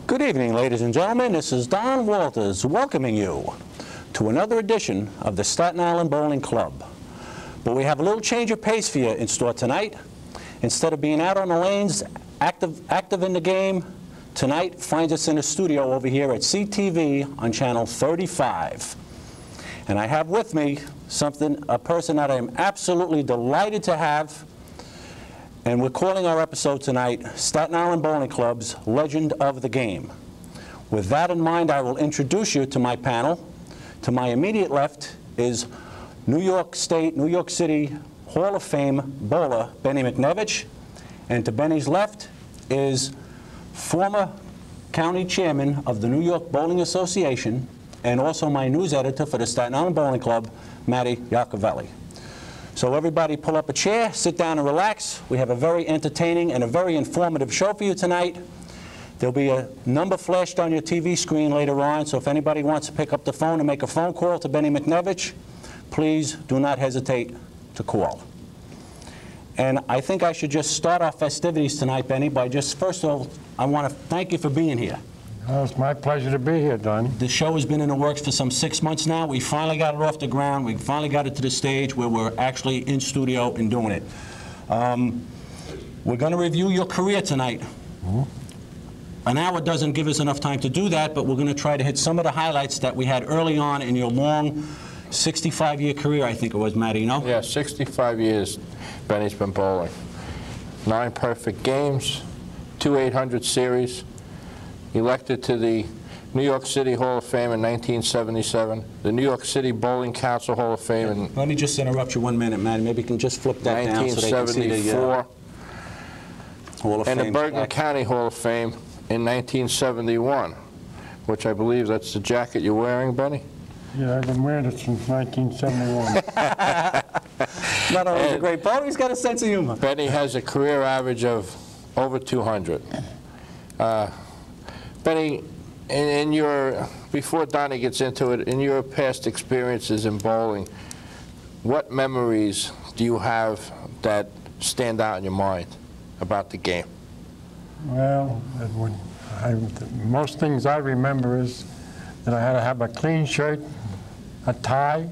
Good evening, ladies and gentlemen. This is Don Walters welcoming you to another edition of the Staten Island Bowling Club. But we have a little change of pace for you in store tonight. Instead of being out on the lanes, active in the game, tonight finds us in the studio over here at CTV on channel 35. And I have with me a person that I am absolutely delighted to have. And we're calling our episode tonight, Staten Island Bowling Club's Legend of the Game. With that in mind, I will introduce you to my panel. To my immediate left is New York City Hall of Fame bowler, Benny McNevich. And to Benny's left is former county chairman of the New York Bowling Association and also my news editor for the Staten Island Bowling Club, Matty Yacovelli. So everybody pull up a chair, sit down and relax. We have a very entertaining and a very informative show for you tonight. There'll be a number flashed on your TV screen later on, so if anybody wants to pick up the phone and make a phone call to Benny McNevich, please do not hesitate to call. And I think I should just start our festivities tonight, Benny, by just, first of all, I want to thank you for being here. Well, it's my pleasure to be here, Donnie. The show has been in the works for some 6 months now. We finally got it off the ground. We finally got it to the stage where we're actually in studio and doing it. We're going to review your career tonight. Mm-hmm. An hour doesn't give us enough time to do that, but we're going to try to hit some of the highlights that we had early on in your long 65-year career, I think it was, Matty, you know? Yeah, 65 years Benny's been bowling. 9 perfect games, 2 800 series. Elected to the New York City Hall of Fame in 1977, the New York City Bowling Council Hall of Fame in... Let me just interrupt you 1 minute, Matty. Maybe you can just flip that down so they can see the Hall of Fame. And the Bergen County Hall of Fame in 1971, which I believe that's the jacket you're wearing, Benny? Yeah, I've been wearing it since 1971. Not only a great bowler, he's got a sense of humor. Benny has a career average of over 200. Benny, in your, before Donnie gets into it, in your past experiences in bowling, what memories do you have that stand out in your mind about the game? Well, most things I remember is that I had to have a clean shirt, a tie,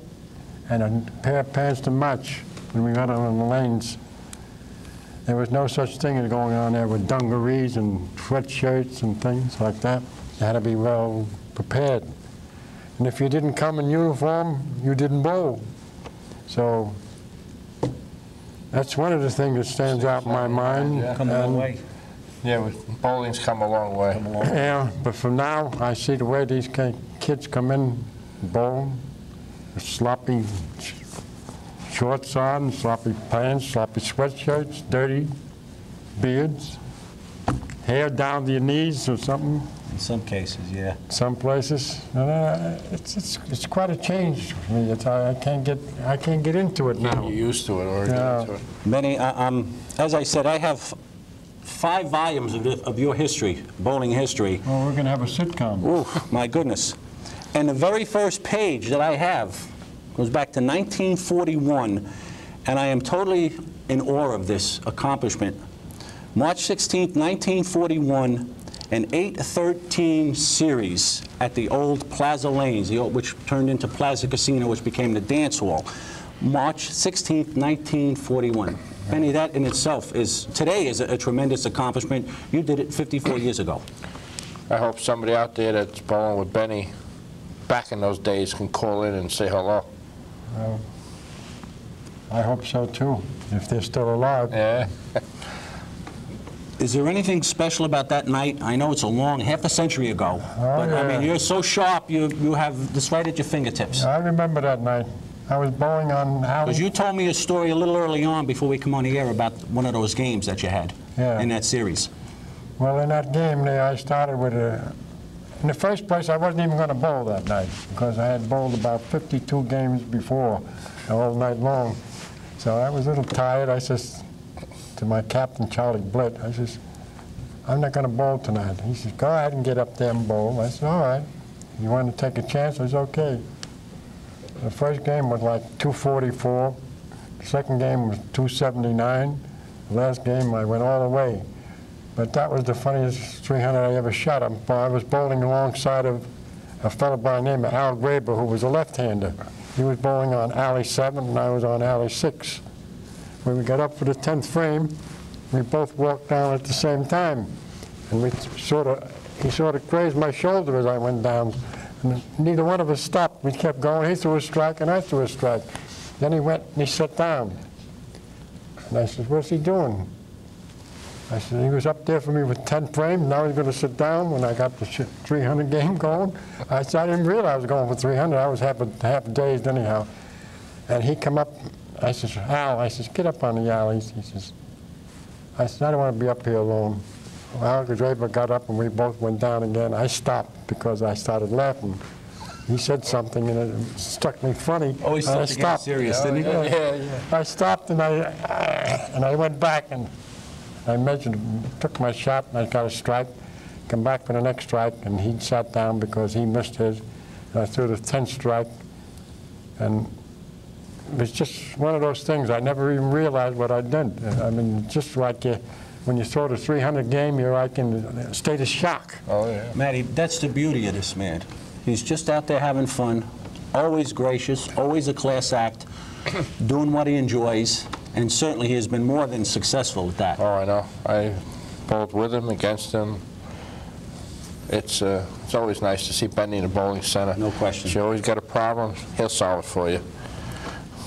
and a pair of pants to match when we got on the lanes. There was no such thing as going on there with dungarees and sweatshirts and things like that. You had to be well prepared. And if you didn't come in uniform, you didn't bowl. So that's one of the things that stands out in my mind. Yeah, come a long way. Yeah, bowling's come a long way. Yeah, but from now, I see the way these kids come in, bowl, sloppy shorts on, sloppy pants, sloppy sweatshirts, dirty beards, hair down to your knees or something. In some cases, yeah. Some places, it's quite a change for me. I can't get into it now. You're used to it, or yeah. into it. Benny, as I said, I have 5 volumes of your history, bowling history. Well, we're going to have a sitcom. Ooh, my goodness. And the very first page that I have goes back to 1941, and I am totally in awe of this accomplishment. March 16th, 1941, an 8-13 series at the old Plaza Lanes, which turned into Plaza Casino, which became the dance hall. March 16th, 1941. Benny, that in itself today is a tremendous accomplishment. You did it 54 years ago. I hope somebody out there that's bowling with Benny back in those days can call in and say hello. Well, I hope so too, if they're still alive. Yeah. Is there anything special about that night? I know it's a long, half a century ago, but yeah. I mean, you're so sharp, you have this right at your fingertips. I remember that night. I was bowling on alley. Because you told me a story a little early on before we come on the air about one of those games that you had in that series. Well, in that game there, I started with in the first place, I wasn't even going to bowl that night because I had bowled about 52 games before, all night long. So I was a little tired. I says to my captain, Charlie Blitt, I says, I'm not going to bowl tonight. He says, go ahead and get up there and bowl. I said, all right. You want to take a chance? I said, okay. The first game was like 244. The second game was 279. The last game, I went all the way. But that was the funniest 300 I ever shot. I was bowling alongside of a fellow by the name of Al Graber, who was a left-hander. He was bowling on alley 7, and I was on alley 6. When we got up for the 10th frame, we both walked down at the same time. And he sort of grazed my shoulder as I went down. And neither one of us stopped. We kept going. He threw a strike, and I threw a strike. Then he went and he sat down. And I said, "What's he doing?" I said, "He was up there for me with 10 frames. Now he's going to sit down." When I got the 300 game going, I said, "I didn't realize I was going for 300. I was half dazed anyhow." And he come up. I said, "Al," I said, "get up on the alleys." He says, I said, "I don't want to be up here alone." Al Graber got up and we both went down again. I stopped because I started laughing. He said something and it struck me funny. Oh, he started to get serious, didn't he? Yeah. I stopped and I went back and I measured, took my shot and I got a strike. Come back for the next strike and he sat down because he missed his. And I threw the 10th strike, and it was just one of those things. I never even realized what I did. I mean, just like when you throw the 300 game, you're like in a state of shock. Oh, yeah. Matty, that's the beauty of this man. He's just out there having fun, always gracious, always a class act, doing what he enjoys, and certainly he has been more than successful with that. Oh, I know. I bowled with him, against him. It's always nice to see Benny in the bowling center. No question. If you always got a problem, he'll solve it for you.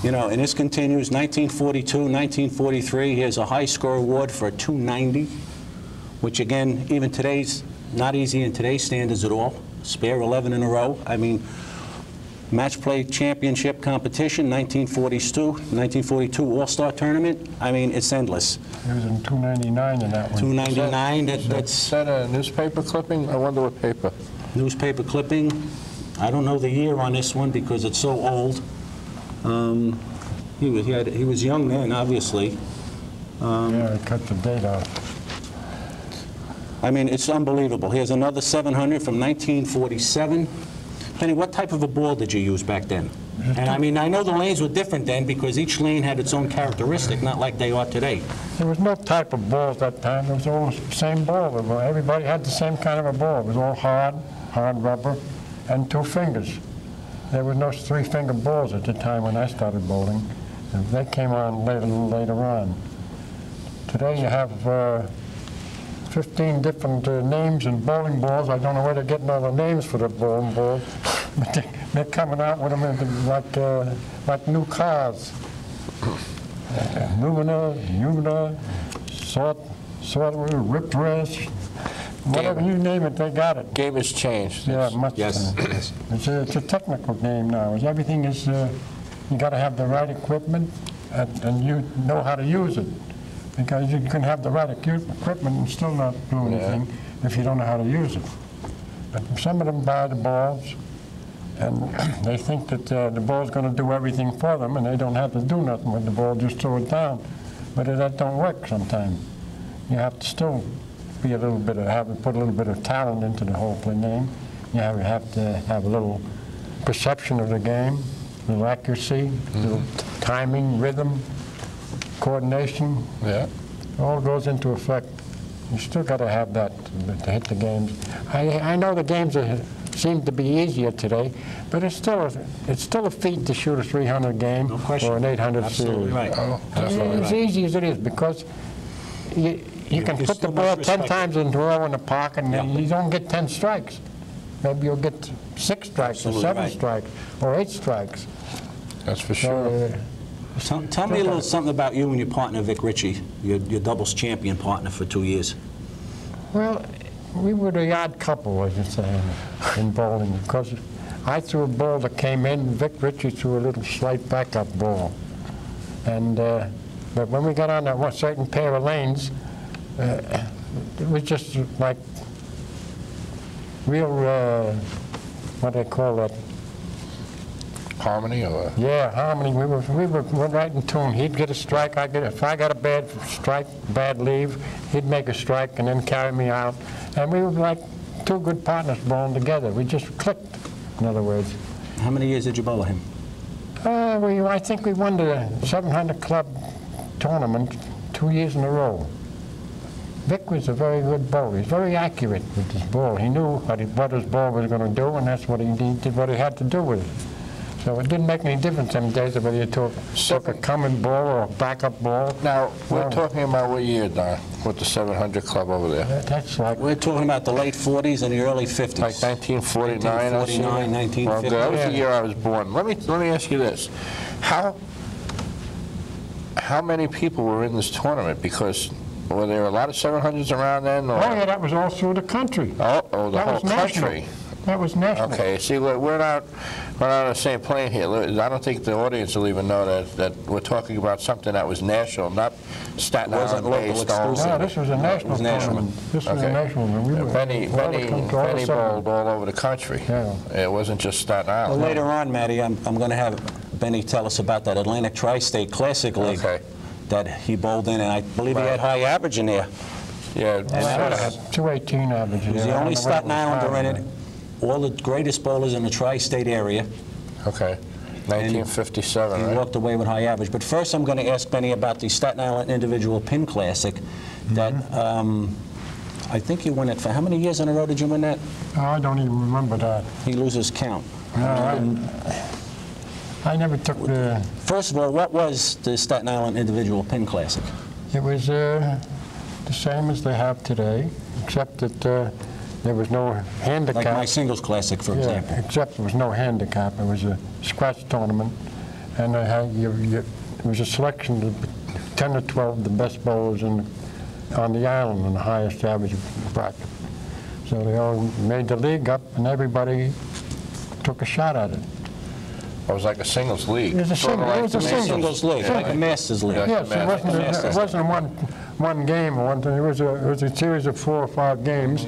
You know, and this continues, 1942, 1943, he has a high score award for a 290, which again, even today's not easy in today's standards at all. Spare 11 in a row. I mean, match play championship competition, 1942 All-Star tournament. I mean, it's endless. He was in 299 in that one. 299, that's Is that a newspaper clipping? I wonder what paper. newspaper clipping. I don't know the year on this one because it's so old. He was young then, obviously. Yeah, I cut the date off. I mean, it's unbelievable. Here's another 700 from 1947. Penny, what type of a ball did you use back then? And I mean, I know the lanes were different then because each lane had its own characteristic, not like they are today. There was no type of balls that time. It was all the same ball. Everybody had the same kind of a ball. It was all hard rubber, and 2 fingers. There was no 3-finger balls at the time when I started bowling. And they came on later on. Today you have 15 different names in bowling balls. I don't know where they're getting all the names for the bowling balls, but they're coming out with them like new cars. Lumina, Rip Rash, whatever you name it, they got it. Game has changed. Yeah, much. Yes. It's a technical game now. Everything is, you got to have the right equipment and you know how to use it. Because you can have the right equipment and still not do anything if you don't know how to use it. But some of them buy the balls and they think that the ball's going to do everything for them and they don't have to do nothing with the ball, just throw it down. But that don't work sometimes. You have to still be a little bit of, put a little bit of talent into the whole game. You have to have a little perception of the game, a little accuracy, a little timing, rhythm, coordination. Yeah. It all goes into effect. You still got to have that to hit the games. I know the games seem to be easier today, but it's still a feat to shoot a 300 game or an 800 Absolutely series. right. Oh, definitely As right. easy as it is, because you can put the still ball must 10 respect times in a row in the pocket and then you don't get 10 strikes. Maybe you'll get 6 strikes Absolutely or 7 right. strikes or 8 strikes. That's for sure. Tell me a little something about you and your partner, Vic Ritchie, your doubles champion partner for 2 years. Well, we were the odd couple, as you say, in bowling, because I threw a ball that came in, Vic Ritchie threw a little slight backup ball. And, but when we got on that one certain pair of lanes, it was just like real, what do they call that? Harmony or? Yeah, harmony. We were right in tune. He'd get a strike. If I got a bad strike, bad leave, he'd make a strike and then carry me out. And we were like 2 good partners bowling together. We just clicked, in other words. How many years did you bowl with him? I think we won the 700 club tournament 2 years in a row. Vic was a very good bowler. He's very accurate with his ball. He knew what his ball was going to do, and that's what he did, what he had to do with it. So it didn't make any difference some days whether you took a coming ball or a backup ball. Now, we're talking about what year, Don, with the 700 Club over there? That's like... We're talking about the late 40s and the early 50s. Like 1949, 1949, 1950. Well, that was the year I was born. Let me ask you this. How many people were in this tournament? Because were there a lot of 700s around then? Or? Oh, yeah, that was all through the country. Oh, the whole country. That was national. Okay, see, we're not on the same plane here. I don't think the audience will even know that we're talking about something that was national, not Staten Island based. No, this was a national tournament. This was a national tournament. Benny bowled all over the country. Yeah. It wasn't just Staten Island. Well, later on, Matty, I'm going to have Benny tell us about that Atlantic Tri-State Classic League that he bowled in, and I believe he had high average in there. Yeah, that was 218 average. He was the only Staten Islander in it. All the greatest bowlers in the tri-state area. Okay, 1957, right? He walked away with high average. But first I'm going to ask Benny about the Staten Island Individual Pin Classic that I think you won it for. How many years in a row did you win that? Oh, I don't even remember that. He loses count. No, I never took the... First of all, what was the Staten Island Individual Pin Classic? It was the same as they have today, except that there was no handicap. Like my singles classic, for example. Except there was no handicap. It was a scratch tournament, and it was a selection of 10 or 12 of the best bowlers on the island in the highest average bracket. So they all made the league up, and everybody took a shot at it. It was like a singles league. It was a singles league, like a Masters league. Yes, it wasn't one game or one thing. It was a series of 4 or 5 games.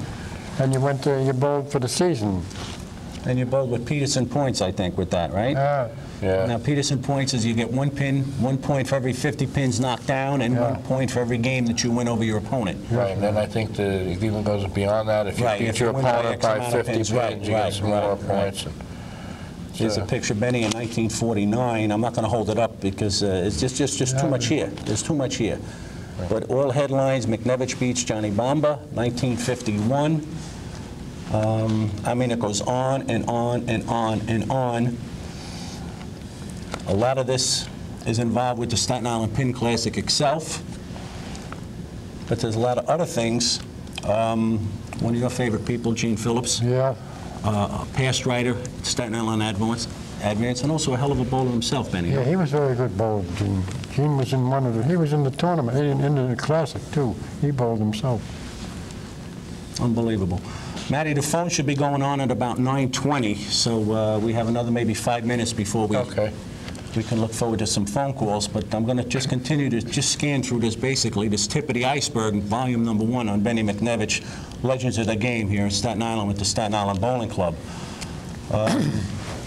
And you bowled for the season. And you bowled with Peterson points, I think, with that, right? Yeah. Now, Peterson points is you get 1 pin, 1 point for every 50 pins knocked down, and 1 point for every game that you win over your opponent. Right, and then I think it even goes beyond that. If you beat your opponent by 50 pins, you get some more points. Here's a picture of Benny in 1949. I'm not going to hold it up because it's just too much here. There's too much here. But all headlines, McNevich beats Johnny Bomba, 1951. I mean, it goes on and on and on and on. A lot of this is involved with the Staten Island Pin Classic itself. But there's a lot of other things. One of your favorite people, Gene Phillips. Yeah. A past writer, Staten Island Advance, and also a hell of a bowler himself, Benny. Yeah, he was a very good bowler, Gene. Gene was in he was in the tournament, in the Classic, too. He bowled himself. Unbelievable. Matty, the phone should be going on at about 9:20, so we have another maybe 5 minutes before we can look forward to some phone calls. But I'm going to just continue to just scan through this, basically, this tip of the iceberg, volume number 1 on Benny McNevich, Legends of the Game here in Staten Island with the Staten Island Bowling Club.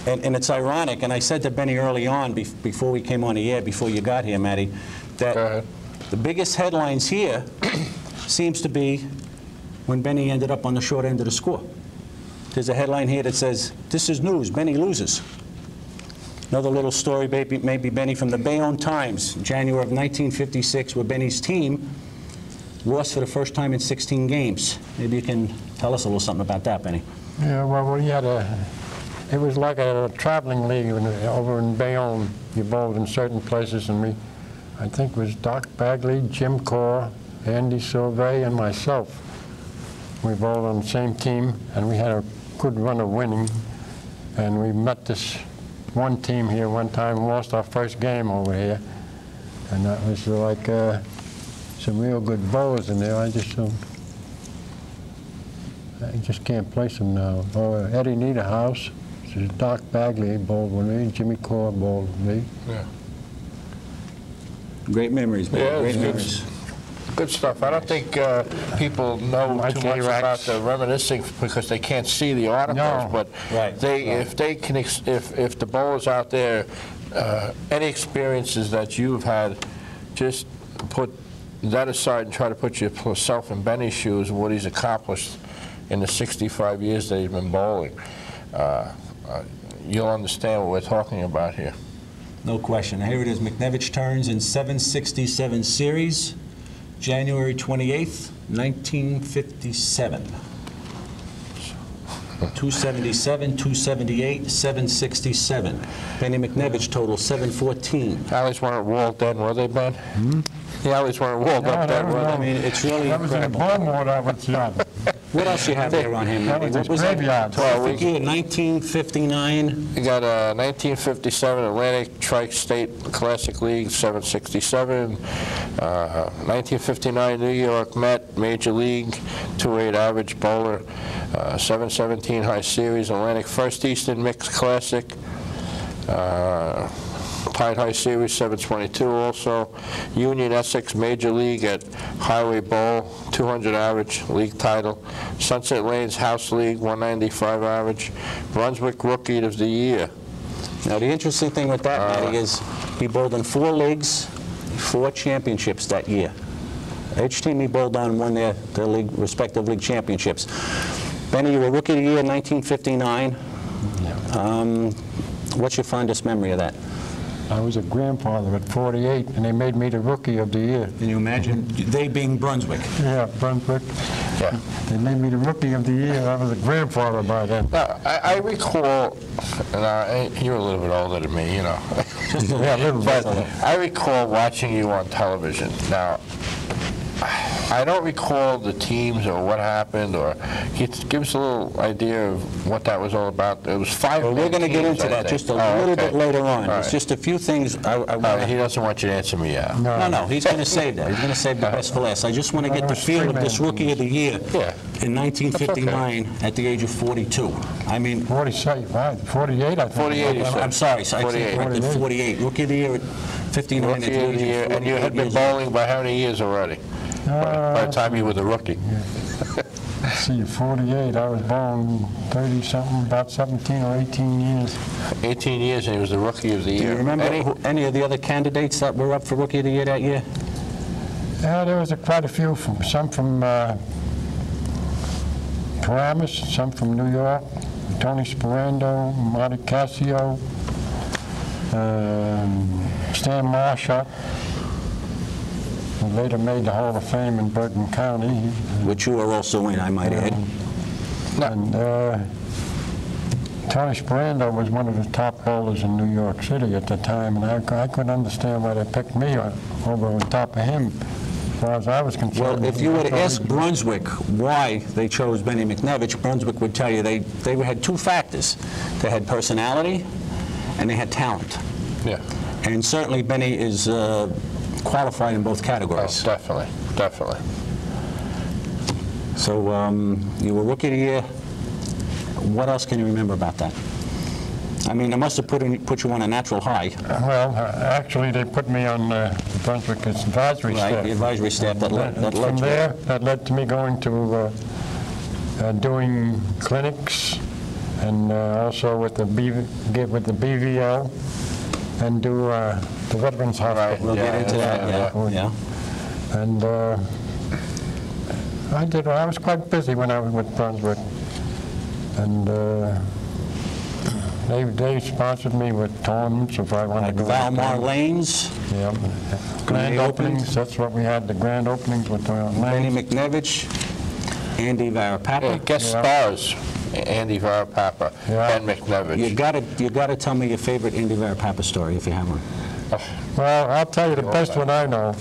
And it's ironic, and I said to Benny early on, before we came on the air, before you got here, Matty, that the biggest headlines here seems to be when Benny ended up on the short end of the score. There's a headline here that says, "This is news, Benny loses." Another little story, maybe Benny, from the Bayonne Times, January of 1956, where Benny's team lost for the first time in 16 games. Maybe you can tell us a little something about that, Benny. Yeah, well, we had it was like a traveling league over in Bayonne. You bowled in certain places, and I think it was Doc Bagley, Jim Corr, Andy Silvey, and myself. We bowled on the same team, and we had a good run of winning. And we met this one team here one time, lost our first game over here. And that was like some real good bowlers in there. I just can't place them now. Oh, Eddie Niederhaus, Doc Bagley bowled with me, Jimmy Corr bowled with me. Yeah. Great memories, man. Yeah, great memories. Good stuff. I don't think people know too much about the reminiscing because they can't see the articles. But if the bowlers out there, any experiences that you've had, just put that aside and try to put yourself in Benny's shoes, what he's accomplished in the 65 years that he's been bowling. You'll understand what we're talking about here. No question. Here it is. McNevich turns in 767 series. January 28th, 1957. 277, 278, 767. Benny McNevich total 714. Alleys weren't walled then, were they, Ben? The alleys weren't walled up then, were I they? mean, it's really That was in the incredible. Baltimore, that was, What else you have there on him? That was What his was that? graveyard. Terrific year, 1959. You got 1957 Atlantic Tri-State Classic League, 767. 1959 New York Met Major League, 2.8 average bowler. 717 High Series Atlantic First Eastern Mixed Classic. Tide High Series, 722 also. Union Essex Major League at Highway Bowl, 200 average, league title. Sunset Lanes House League, 195 average. Brunswick Rookie of the Year. Now, the interesting thing with that, Matty, is he bowled in 4 leagues, 4 championships that year. Each team he bowled on won their league, respective league championships. Benny, you were Rookie of the Year in 1959. What's your fondest memory of that? I was a grandfather at 48, and they made me the Rookie of the Year. Can you imagine? They being Brunswick. Yeah, Brunswick. Yeah. They made me the Rookie of the Year. I was a grandfather by then. Now, I recall, and you're a little bit older than me, you know. Yeah, a little bit. But I recall watching you on television. Now, I don't recall the teams or what happened, or give us a little idea of what that was all about. It was 5 Well, we're going to get into that just a little bit later on. All It's right. just a few things I want He doesn't want you to answer me yet. No, he's going to save that. He's going to save the best for last. I just want to get the feel of this Rookie of the Year in 1959 at the age of 42. I mean, 48, I think. 48, you said. I'm sorry, so I said 48. 48. Rookie of the Year at 59 at Rookie the of age the Year, of 48 and you had been years old. bowling by how many years already? By the time you were the rookie. Let's see, 48, I was born 30-something, about 17 or 18 years. 18 years, and he was the Rookie of the Do Year. you remember any of the other candidates that were up for Rookie of the Year that year? Yeah, there was quite a few, some from Paramus, some from New York, Tony Sperando, Marty Cassio, Stan Marshall, who later made the Hall of Fame in Bergen County. Which you were also in, I might add. And Tony Sperando was one of the top bowlers in New York City at the time, and I couldn't understand why they picked me over on top of him, as far as I was concerned. Well, if you were to ask Brunswick why they chose Benny McNevich, Brunswick would tell you they had 2 factors. They had personality and they had talent. Yeah. And certainly Benny is qualified in both categories. Oh, definitely, definitely. So you were Rookie of the Year. What else can you remember about that? I mean, it must have put you on a natural high. Well, actually, they put me on the Brunswick advisory Right, staff. the advisory staff that led From you. there, that led to me going to doing clinics, and also with the BVL, and do the Veterans Hospital. We'll get into that, yeah. And I was quite busy when I was with Brunswick, and they sponsored me with tournaments if I wanted to go. Valmar Lanes, Yeah, Grand grand openings, that's what we had, the grand openings with the Benny lanes. McNevich, Andy Varapapa. Guest stars, Andy Varapapa, Yeah. Ben McNevich. You gotta tell me your favorite Andy Varapapa story if you have one. Well, I'll tell you the best one I know.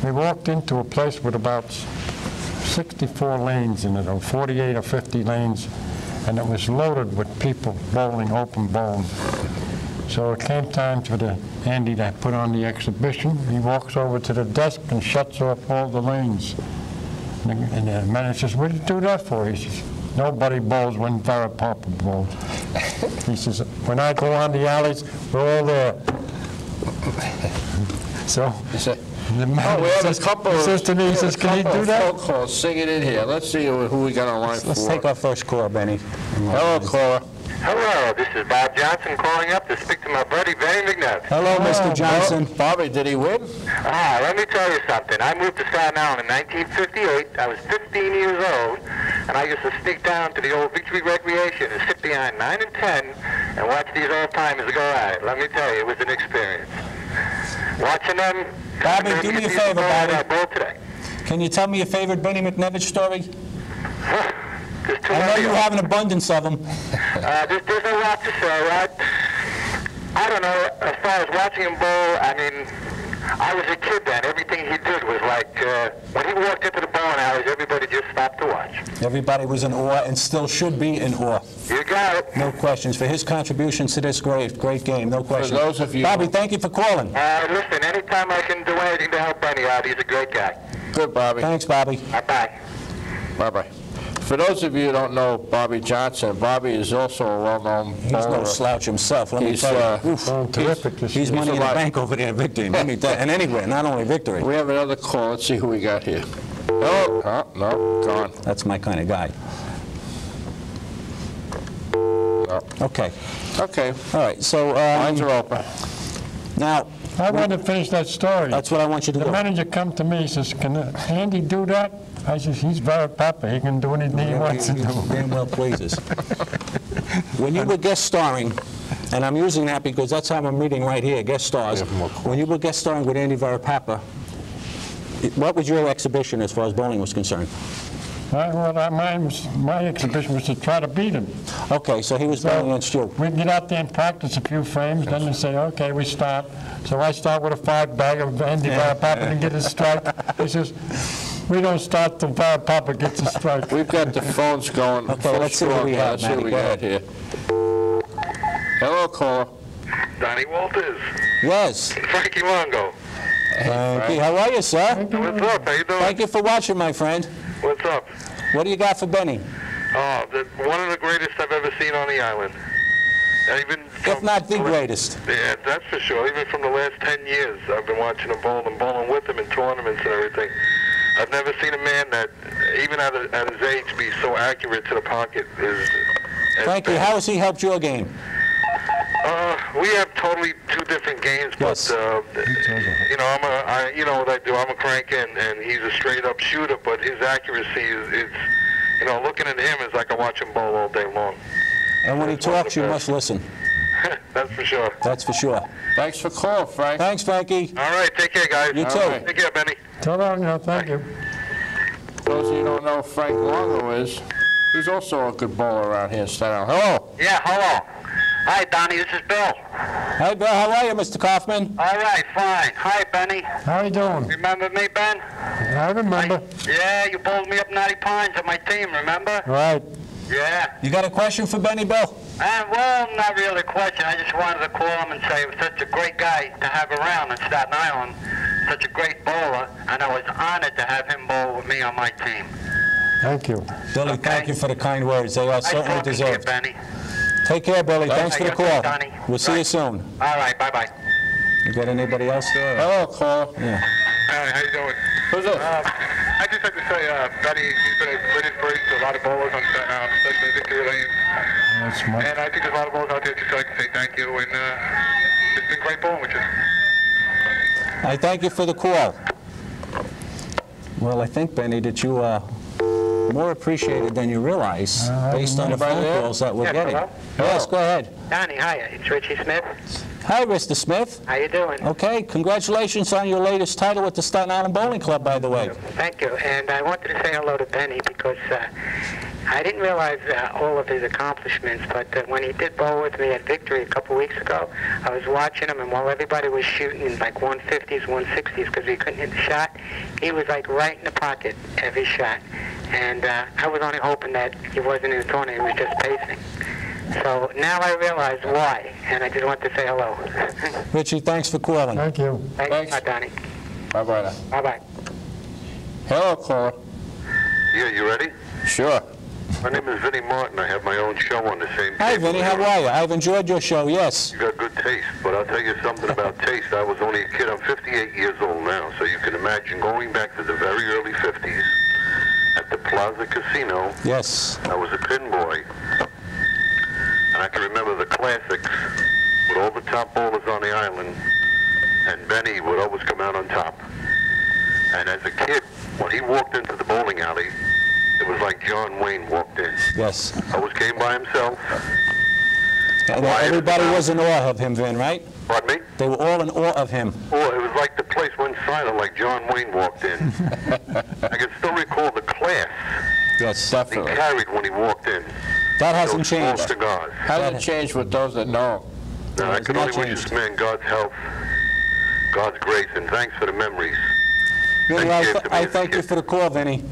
We walked into a place with about 64 lanes in it, or 48 or 50 lanes, and it was loaded with people bowling, open bowling. So it came time for Andy to put on the exhibition. He walks over to the desk and shuts off all the lanes. And the manager says, "What did you do that for?" He says, "Nobody bowls when Varapapa bowls." He says, "When I go on the alleys, we're all there." So the Oh, manager we have a says, couple. says to me, he says, "Can you do that?" Phone calls. Sing it in here. Let's see who we got on line Let's for. take our first call, Benny. Hello, Cora. Hello, this is Bob Johnson calling up to speak to my buddy Benny McNevich. Hello, Mr. Johnson. Bobby, did he win? Let me tell you something. I moved to Staten Island in 1958. I was 15 years old, and I used to sneak down to the old Victory Recreation and sit behind 9 and 10 and watch these old-timers go at it. Let me tell you, it was an experience. Watching them... Bobby, do me a favor, Bobby. Bowl today. Can you tell me your favorite Benny McNevich story? There's too I know many you of them. have an abundance of them. There's a lot to say, right? I don't know, as far as watching him bowl, I mean, I was a kid then. Everything he did was like, when he walked into the bowling alleys, everybody just stopped to watch. Everybody was in awe and still should be in awe. You got it. No questions. For his contributions to this great game, no questions. those of you- Bobby, thank you for calling. Listen, anytime I can do anything to help Benny out, he's a great guy. Good, Bobby. Thanks, Bobby. Bye-bye. Bye-bye. For those of you who don't know Bobby Johnson, Bobby is also a well-known He's no bowler. slouch himself, let me He's, tell you. Oof. Terrific. This He's year. money in the bank over there at Victory. Let me tell you. And anywhere, not only Victory. We have another call. Let's see who we got here. Oh, no, gone. That's my kind of guy. No. Okay. Okay, All right. So lines are open. now, I want to finish that story. that's what I want you to The do. manager come to me, he says, can Andy do that? I says, he's very papa, he can do anything he wants to do. Damn well pleases. When you were guest starring, and I'm using that because that's how I'm reading right here, guest stars. When you were guest starring with Andy Varapapa, what was your exhibition as far as bowling was concerned? My exhibition was to try to beat him. Okay, so he was bowling against you. We'd get out there and practice a few frames, then they say, okay, we start. So I start with a 5-bag of Andy Varapapa and get a strike. He says, we don't start till Varapapa gets a strike. We've got the phones going. Okay, let's see what we have, Let's see what Matty. we Go got ahead. here. Hello, caller. Donnie Walters. Yes. Frankie Longo. Frankie, how are you, sir? What's up? How you doing? Thank you for watching, my friend. What's up? What do you got for Benny? Oh, one of the greatest I've ever seen on the island. Even If not the greatest. Yeah, that's for sure. Even from the last 10 years, I've been watching him bowl and bowling with him in tournaments and everything. I've never seen a man that, even at his age, be so accurate to the pocket. Frankie, how has he helped your game? We have totally two different games, Yes. but you know, you know what I do. I'm a crank, and he's a straight-up shooter. But his accuracy is, you know, looking at him is like I watch him bowl all day long. And when he talks, you must listen. That's for sure. That's for sure. Thanks for calling, Frank. Thanks, Frankie. All right, take care, guys. You too. All right. Take care, Benny. So long, thank you. For those of you who don't know who Frank Longo is, he's also a good bowler around here in Staten Island. Hello. Yeah, hello. Hi, Donnie. This is Bill. Hi, Bill. How are you, Mr. Kaufman? All right, fine. Hi, Benny. How you doing? Remember me, Ben? I remember. Yeah, you bowled me up 90 pines at my team, remember? Right. Yeah. You got a question for Benny, Bill? Well, not really a question. I just wanted to call him and say he was such a great guy to have around in Staten Island, such a great bowler, and I was honored to have him bowl with me on my team. Thank you. Billy, Okay. thank you for the kind words. They are Nice certainly talking to you, deserved. Benny. Take care, Billy. Thanks for the You're call. good, Donnie. We'll see you Right. soon. All right, bye-bye. You got anybody else there? Hello, caller. Yeah. Hi, how you doing? Who's this? I just have to say, Benny, he's been a great inspiration to a lot of bowlers on Staten Island, especially Victory Lane. That's my... And I think there's a lot of bowlers out there just like to say thank you, and it's been great bowling with you. I thank you for the call. Well, I think, Benny, that you are more appreciated than you realize based on the Anybody phone there? calls that we're Yeah, getting. hello? Yes, go ahead. Donnie, hiya. It's Richie Smith. Hi, Mr. Smith. How you doing? Okay, congratulations on your latest title with the Staten Island Bowling Club, by the way. Thank you. And I wanted to say hello to Benny because I didn't realize all of his accomplishments, but when he did bowl with me at Victory a couple weeks ago, I was watching him, and while everybody was shooting in like 150s, 160s because he couldn't hit the shot, he was like right in the pocket every shot. And I was only hoping that he wasn't in the tournament, he was just pacing. So now I realize why, and I just want to say hello. Richie, thanks for calling. Thank you. Thanks. Bye, Donnie. Bye-bye now. Bye-bye. Hello, caller. Yeah, you ready? Sure. My name is Vinnie Martin. I have my own show on the same Hi, cable Vinny, how here. are you? I've enjoyed your show, yes. You got good taste, but I'll tell you something about taste. I was only a kid. I'm 58 years old now, so you can imagine going back to the very early 50s at the Plaza Casino. Yes. I was a pin boy, and I can remember the classics with all the top bowlers on the island, and Benny would always come out on top. And as a kid, when he walked into the bowling alley, it was like John Wayne walked in. Yes. Always came by himself. And everybody was in awe of him, Vin, right? Pardon me? They were all in awe of him. Oh, it was like the place went silent, like John Wayne walked in. I can still recall the class Yes, he Definitely. carried when he walked in. that hasn't Those small changed. cigars. Hasn't changed with those that know. No, I it's can not only wish changed. this man God's health, God's grace, and thanks for the memories. Vinny, Thank you to me I as a thank you kid. for the call, Vinny.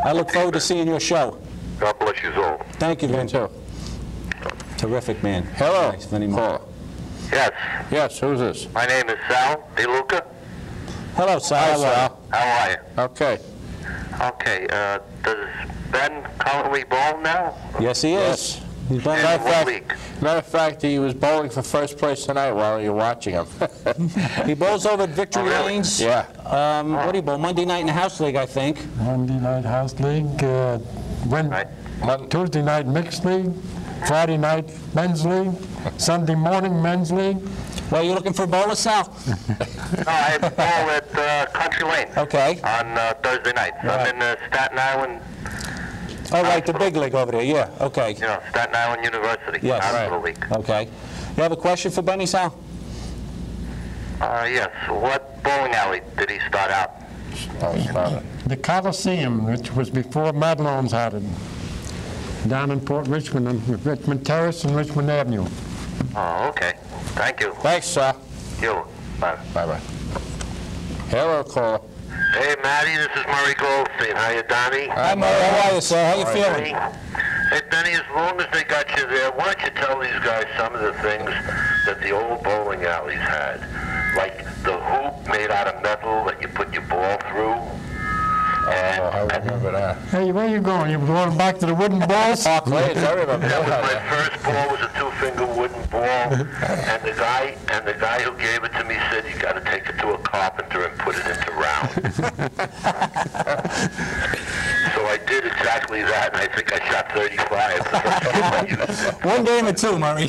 I look forward to seeing your show. God bless you all. Thank you, Vin. Too. Terrific, man. Hello. Thanks, Vinny Moore. Caller. Yes, Yes, who's this? my name is Sal DeLuca. Hello, Sal. Sal. How are you? Okay. Okay, does Ben currently bowl now? Yes, he is. He's playing In that what fact. league? Matter of fact, he was bowling for first place tonight while you're watching him. He bowls over at Victory Oh, really? Lanes. Yeah. What do you bowl? Monday night in the House League, I think. Monday night house league, Right. Tuesday night mixed league, Friday night men's league, Sunday morning men's league. Well, you looking for a bowler, Sal? No, I bowl at Country Lane Okay. on Thursday nights. I'm in Staten Island, Oh, right, the big league over there. Yeah. Okay. you know, Staten Island University. Yes. Hospital League. Okay. You have a question for Benny, Sal? Yes. What bowling alley did he start out? The Coliseum, which was before Madlone's had it, down in Port Richmond, on Richmond Terrace and Richmond Avenue. Oh, okay. Thank you. Thanks, Sal. You. Bye. Bye-bye. Hello, caller. Hey, Matty, this is Murray Goldstein. How you, Donnie? Hi, Murray. How are you, sir? How you feeling? Hey, Benny, as long as they got you there, why don't you tell these guys some of the things that the old bowling alleys had? Like the hoop made out of metal that you put your ball through. I remember that. Hey, where you going? You going back to the wooden balls? Park Lanes, I remember That was my that. first ball, was a two-finger wooden ball, and the guy who gave it to me said you got to take it to a carpenter and put it into round. So I did exactly that, and I think I shot 35. One game or two, Murray.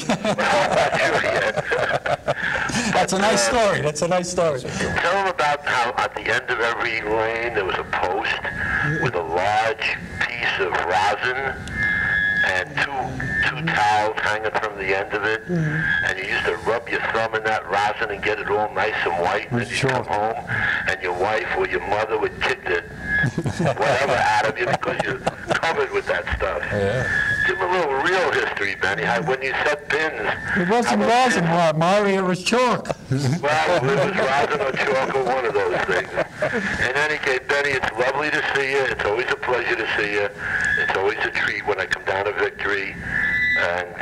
That's a nice But, story. That's a nice story. Tell them about how at the end of every lane there was a post with a large piece of rosin and two towels hanging from the end of it, and you used to rub your thumb in that rosin and get it all nice and white, and then you come home and your wife or your mother would kick the whatever out of you because you're covered with that stuff. Yeah. Give them a little real history, Benny. When you set pins, It wasn't rosin, Maury, it was chalk. well, it was rosin or chalk or one of those things. In any case, Benny, it's lovely to see you. It's always a pleasure to see you. It's always a treat when I come down to Victory and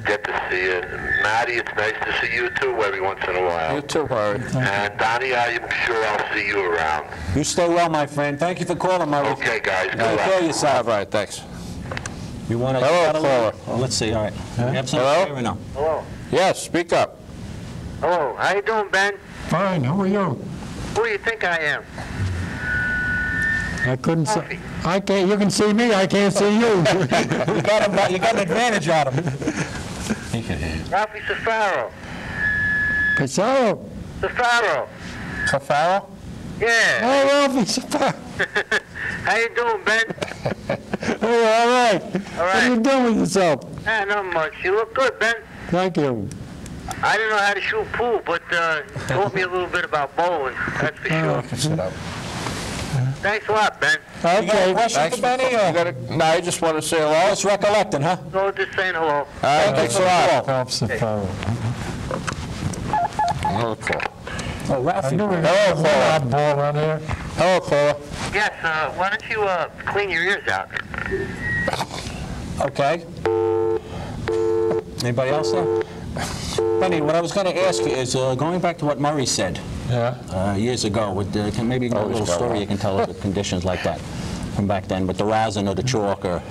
get to see you. Maddie, it's nice to see you too every once in a while. You too, Murray. And Donnie, I'm sure I'll see you around. You stay well, my friend. Thank you for calling, Murray. Okay, guys. Good Take care of luck. yourself. All right, thanks. You want to? Hello, caller. Well, let's see. All right. You have something Hello? to say or no? Hello. Yes, speak up. Hello. How you doing, Ben? Fine, how are you? Who do you think I am? I couldn't see. I can't. You can see me. I can't see you. You got an advantage on him. Ralphie Safaro. Pizarro. Safaro. Safaro? Yeah. Oh, Ralphie Safaro. How you doing, Ben? Oh, all right. All What are right. you doing with yourself? Not much. You look good, Ben. Thank you. I didn't know how to shoot pool, but taught me a little bit about bowling. That's for sure. Sit up. Thanks a lot, Ben. You got a Okay. question for Benny? You got no, I just want to say hello. Just recollecting, huh? So just saying hello. All right, thanks a lot. Ralph Safaro. Another call. Oh, Ralphie. I knew we Hello, had a caller. ball on here. Hello, caller. Yes, why don't you clean your ears out? Okay. Anybody else there? Benny, what I was going to ask you is, going back to what Murray said Yeah. years ago, with maybe a little go story on. you can tell us with conditions like that from back then, with the rosin or the chalk or...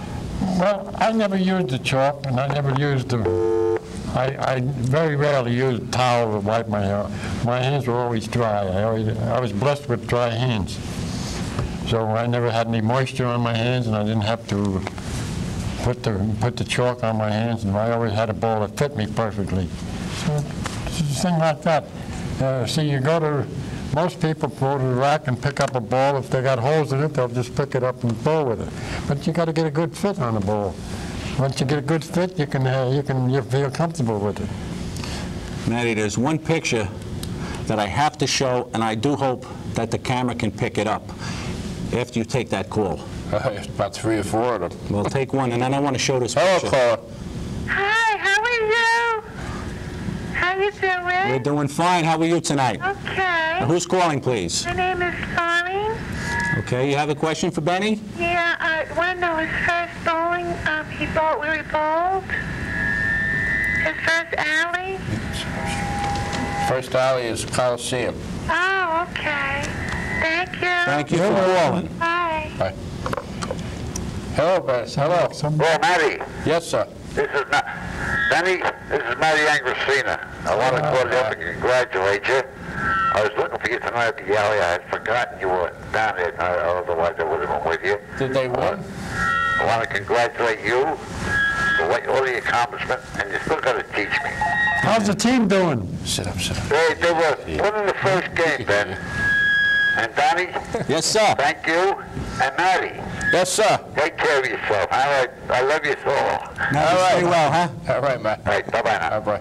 Well, I never used the chalk, and I never used the. I very rarely used towel to wipe my hair. My hands were always dry. I was blessed with dry hands, so I never had any moisture on my hands, and I didn't have to put the chalk on my hands, and I always had a ball that fit me perfectly. So it's a thing like that. See, most people go to the rack and pick up a ball. If they got holes in it, they'll just pick it up and bowl with it. But you got to get a good fit on the ball. Once you get a good fit, you feel comfortable with it. Matty, there's one picture that I have to show, and I do hope that the camera can pick it up after you take that call. About 3 or 4 of them. Well, take one, and then I want to show this Hello, picture. caller. Hi, how are you? How you doing? We're doing fine. How are you tonight? Okay. Who's calling, please? My name is Connie. Okay, you have a question for Benny? Yeah, I want to know his first bowling, he bowled where he bowled. His first alley. First alley is Coliseum. Oh, okay. Thank you. Thank you for calling. Bye. Bye. Hello, Ben. Hello. Well, Matty, Yes, sir. this is Benny, this is Matty Angrosina. I want to call you up and congratulate you. I was looking for you tonight at the alley. I had forgotten you were down there. Otherwise, I would have been with you. Did they win? I want to congratulate you for all the accomplishment, and you still got to teach me. How's the team doing? Sit up, sit up. They were winning the first game, Ben. And Donnie, Yes, sir. thank you. And Matty, Yes, sir. take care of yourself. All right, I love you so. Now, All right. stay well, huh? All right, Matt. All right, bye-bye now. Bye-bye.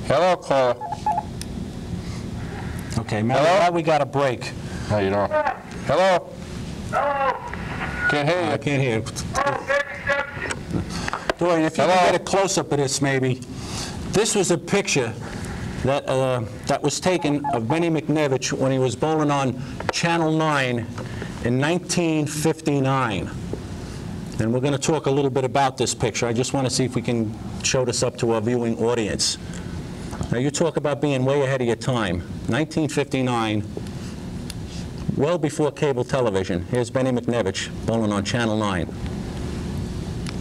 Hello, caller. Okay, Matty, Hello? now we got a break. How you doing? Hello? Hello. Can't hear I you. can't hear. Oh, good reception. Dorian, if you Hello? can get a close-up of this, maybe. This was a picture that that was taken of Benny McNevich when he was bowling on Channel 9 in 1959. And we're going to talk a little bit about this picture. I just want to see if we can show this up to our viewing audience. Now, you talk about being way ahead of your time. 1959, well before cable television. Here's Benny McNevich bowling on Channel 9.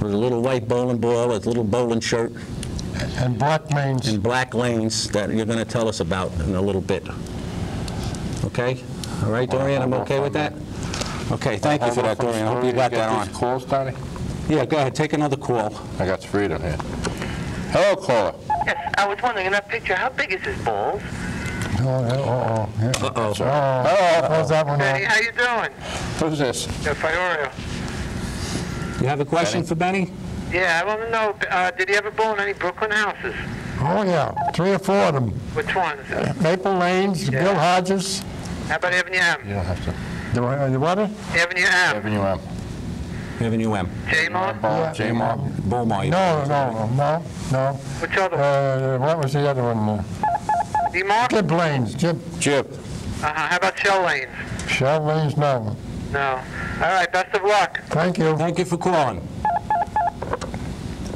With a little white bowling ball, a little bowling shirt, And black lanes. and black lanes that you're going to tell us about in a little bit. Okay? All right, Dorian, I'm okay with that? Okay, thank you for that, Dorian. I hope you got that on. These calls, Donnie? Yeah, go ahead, take another call. I got 3 of them here. Hello, caller. Yes, I was wondering, in that picture, how big is his balls? Oh, yeah. Uh-oh. How's that one? Benny, how you doing? Who's this? Fiorio. You have a question for Benny? Yeah, I want to know, did he ever bowl in any Brooklyn houses? Oh, yeah. 3 or 4 of them. Which ones? Maple Lanes, Yeah. Bill Hodges. How about Avenue M? You don't have to. The what? Avenue M. Avenue M. Avenue M. J-Mo? J-Mark. Beaumont. No. Which other one? What was the other one? D-Mark? Jib Lanes. Jib Jib. How about Shell Lanes? Shell Lanes, no. No. All right, best of luck. Thank you. Thank you for calling.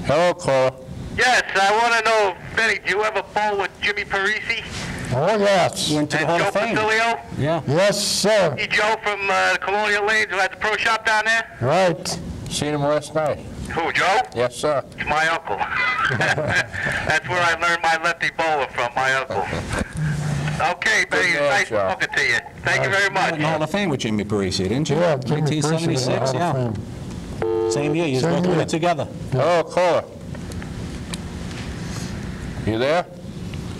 Hello, caller. Yes, I want to know, Benny, do you ever bowl with Jimmy Parisi Oh, yes. You went to the and Hall Joe of Fame. Facilio? Yeah. Yes, sir. Hey, Joe from Colonial Lanes who had the pro shop down there? Right. Seen him last night. Who, Joe? Yes, sir. It's my uncle. That's where I learned my lefty bowler from, my uncle. Okay, Benny, man, nice Joe. talking to you. Thank you very You went in the Hall much. of Fame with Jimmy Parisi, didn't you? Yeah, Jimmy Parisi was in the 1976, Hall yeah. of Fame. Same year, you Same both were year. together. Hello, caller. You there?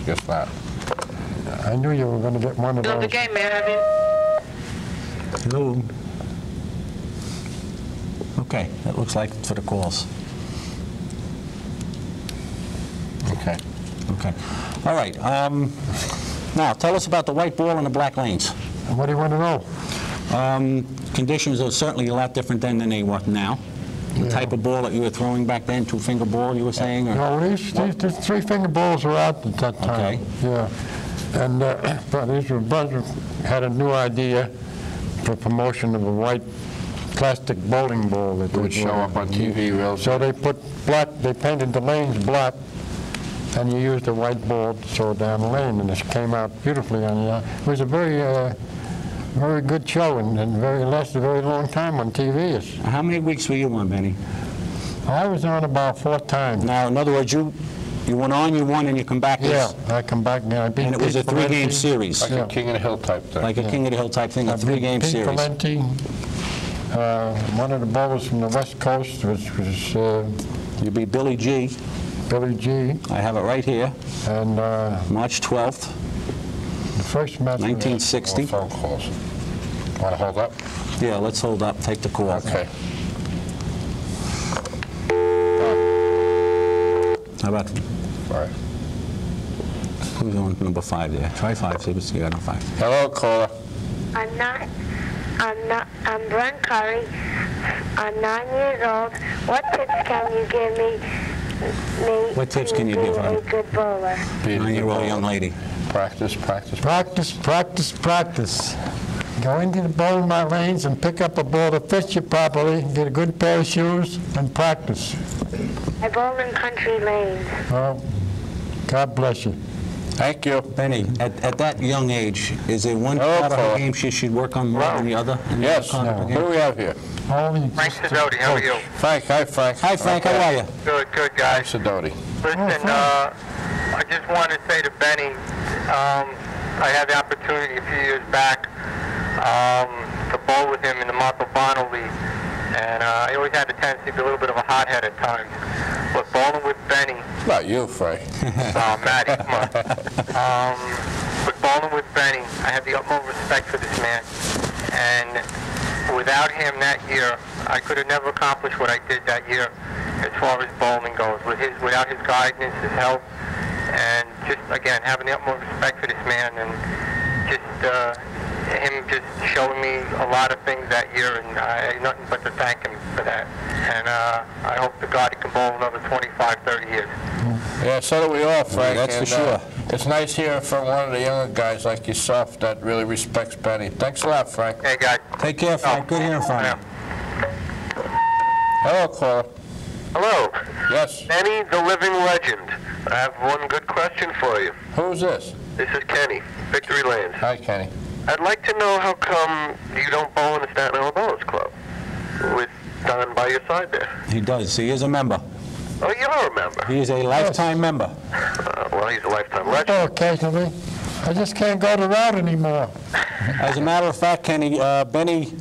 Guess not. I knew you were going to get one of Still the those. game, man. I mean, Hello. Okay, that looks like it's for the calls. Okay. Okay. All right. Now, tell us about the white ball and the black lanes. And what do you want to know? Conditions are certainly a lot different then than they are now. The Yeah. type of ball that you were throwing back then, two-finger ball, you were saying? Or? No, these 3-finger balls were out at that time. Okay. Yeah. And but these were, Brunswick had a new idea for promotion of a white plastic bowling ball that It would show up on TV real So they put black, they painted the lanes black, and you used a white ball to throw down the lane, and it came out beautifully on you. It was a very good show, and lasted a very long time on TV. How many weeks were you on, Benny? I was on about 4 times. Now, in other words, you went on, you won, and you come back. Yeah, I come back now. I beat And it was a Pete 3-game Valenti. series, Like Yeah. a King of the Hill type thing. like a King of the Hill type thing, a I beat 3-game Pete series. Valenti, one of the bowlers from the West Coast, which was You beat Billy G. Billy G. I have it right here, And March 12th, the first match. 1960. Phone calls. Want to hold up? Yeah, let's hold up, take the call. Okay. How about All right. Who's on number 5 there? Try 5, see what you got on 5. Hello, caller. I'm Brent Curry. I'm 9 years old. What tips can you give me? What tips can you give her? A good bowler. 9-year-old young lady. Practice, practice. Practice, practice, practice. Go into the bowling lanes and pick up a ball that fits you properly, get a good pair of shoes, and practice. I bowl in country lanes. Well, God bless you. Thank you. Benny, at that young age, is there one Hello, part of her caller. game she should work on more than the other? Yes. Any other part of her Who game? do we have here? Only Frank just a Sidoti, how are you? Frank. Hi, Frank. Hi, Frank. How are you? Good, good, guys. Sidoti. Listen, I just wanted to say to Benny, I had the opportunity a few years back to bowl with him in the Montalbano League, and I always had the tendency to be a little bit of a hothead at times. But bowling with Benny, Not you, Frank. Matty, come on. But bowling with Benny, I have the utmost respect for this man, and without him that year, I could have never accomplished what I did that year as far as bowling goes. Without his guidance, his help, and just, again, having the utmost respect for this man, and just him just showing me a lot of things that year, and I have nothing but to thank him for that. And I hope to God he can bowl another 25, 30 years. Yeah, so do we all, Frank. that's for sure. It's nice hearing from one of the younger guys like yourself that really respects Benny. Thanks a lot, Frank. Hey, guys. Take care, Frank. Good hearing from you. Yeah. Hello, caller. Hello. Yes. Benny, the living legend. I have one good question for you. Who's this? This is Kenny, Victory Lanes. Hi, Kenny. I'd like to know how come you don't bowl in the Staten Island Bowlers Club with Don by your side there. He does. He is a member. Oh, you are a member. He is a lifetime member. Well, he's a lifetime I legend. go occasionally. I just can't go the route anymore. As a matter of fact, Kenny, Benny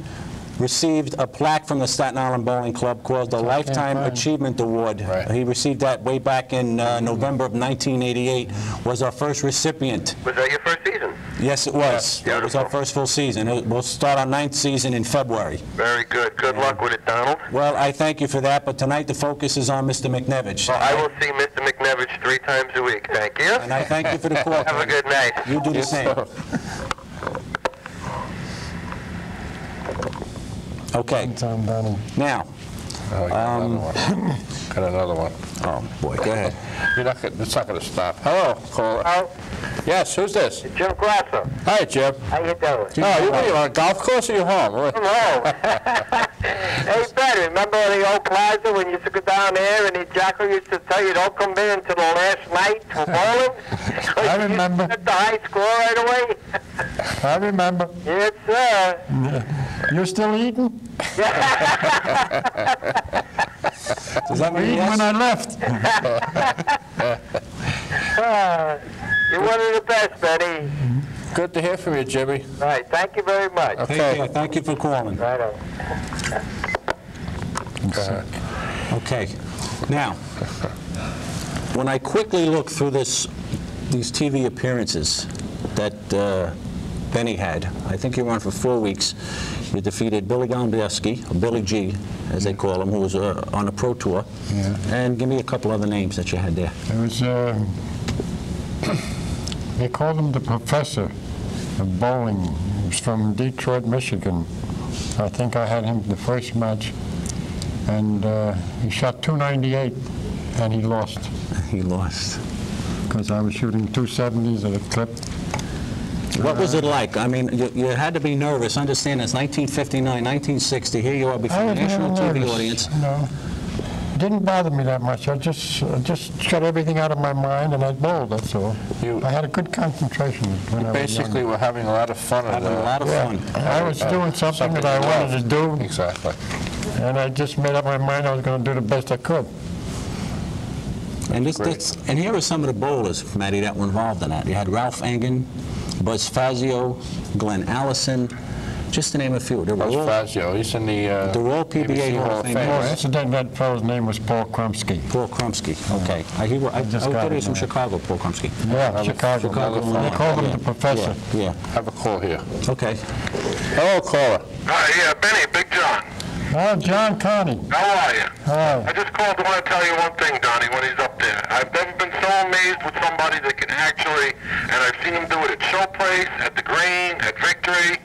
received a plaque from the Staten Island Bowling Club called the Lifetime fine. Achievement Award. Right. He received that way back in November of 1988, was our first recipient. Was that your first season? Yes, it was. Yeah, It was our beautiful. first full season. We'll start our 9th season in February. Very good. Good luck with it, Donald. Well, I thank you for that, but tonight the focus is on Mr. McNevich. Well, I will see Mr. McNevich 3 times a week. Thank you. And I thank you for the call. Have a Kenny. good night. You do the same. Okay, Tom Donald. now, Oh, I got another one. Got another one. oh boy, go ahead. It's not going to stop. Hello, caller. Oh, Yes, who's this? Jim Glasser. Hi, Jim. How you doing? Oh, you on a golf course or you home? Hello. Hey, Ben, remember the old plaza when you used to go down there and the jackal used to tell you don't come in until the last night for bowling? I remember. You get the high score right away? I remember. Yes, sir. You're still eating? Does that mean Eating yes? when I left. You're one of the best, Benny. Good to hear from you, Jimmy. All right, thank you very much. Take care. Thank you for calling. Right on. Okay. Now, when I quickly look through these TV appearances that Benny had, I think you were on for 4 weeks. You defeated Billy Gombeski, or Billy G, as they call him, who was on a pro tour. Yeah. And give me a couple other names that you had there. It was, they called him the professor of bowling. He was from Detroit, Michigan. I think I had him the first match. And he shot 298, and he lost. He lost. Because I was shooting 270s at a clip. What was it like? I mean, you had to be nervous. Understand, it's 1959, 1960. Here you are before a national TV audience. No, it didn't bother me that much. I just got everything out of my mind, and I bowled, that's all. I had a good concentration when I was Basically, young. we're having a lot of fun. Having a lot of fun. I was doing something that I wanted to do, Exactly. and I just made up my mind I was going to do the best I could. And and here are some of the bowlers, Matty, that were involved in that. You had Ralph Engen, Buzz Fazio, Glenn Allison, just to name a few. They were Buzz all, Fazio, he's in the they were all PBA Hall of Oh, Famers. incidentally, that fellow's name was Paul Krumsky. Paul Krumsky, okay. I just was got he it was from now. Chicago, Paul Krumsky. Yeah, Chicago. Chicago, They Illinois. called him Yeah. the professor. Yeah, have a call here. okay. Hello, caller. Hi, yeah, Benny, Big John. Oh, John Connie. How are you? Hi. I just called to want to tell you one thing, Donnie, when he's up there. I've never been so amazed always with somebody that can actually, and I've seen him do it at Showplace, at the Green, at Victory,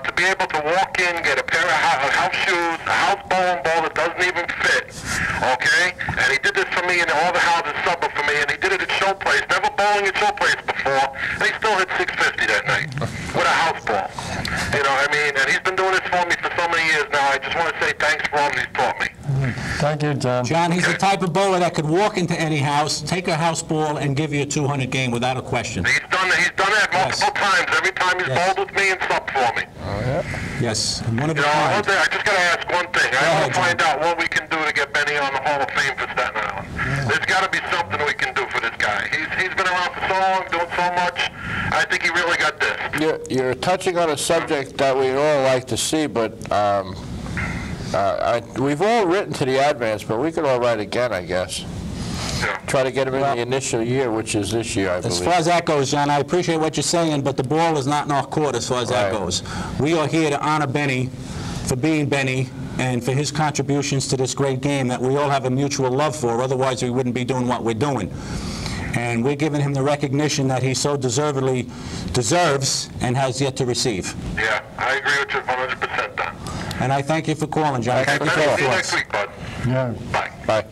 to be able to walk in, get a pair of house shoes, a house bowling ball that doesn't even fit, okay? And he did this for me in all the houses supper for me, and he did it at Showplace, never bowling at Showplace before, and he still hit 650 that night with a house ball. You know what I mean? And he's been doing this for me for so many years now. I just want to say thanks for all that he's taught me. Thank you, John. John, he's the type of bowler that could walk into any house, take a house ball, and give you a 200 game without a question. He's done that multiple times. Every time he's bowled with me and subbed for me. Yes, and one of the I kind. just got to ask one thing. I want to find out what we can do to get Benny on the Hall of Fame for Staten Island. There's got to be something we can do for this guy. He's been around for so long, doing so much. I think he really got this. You're touching on a subject that we'd all like to see, but we've all written to the advance, but we could all write again, I guess. Try to get him in the initial year, which is this year, I believe. As far as that goes, John, I appreciate what you're saying, but the ball is not in our court as far as that goes. We are here to honor Benny for being Benny and for his contributions to this great game that we all have a mutual love for. Otherwise, we wouldn't be doing what we're doing. And we're giving him the recognition that he so deservedly deserves and has yet to receive. Yeah, I agree with you 100%, Don. And I thank you for calling, John. Thank you for your See you thoughts. next week, bud. Yeah. Bye. Bye.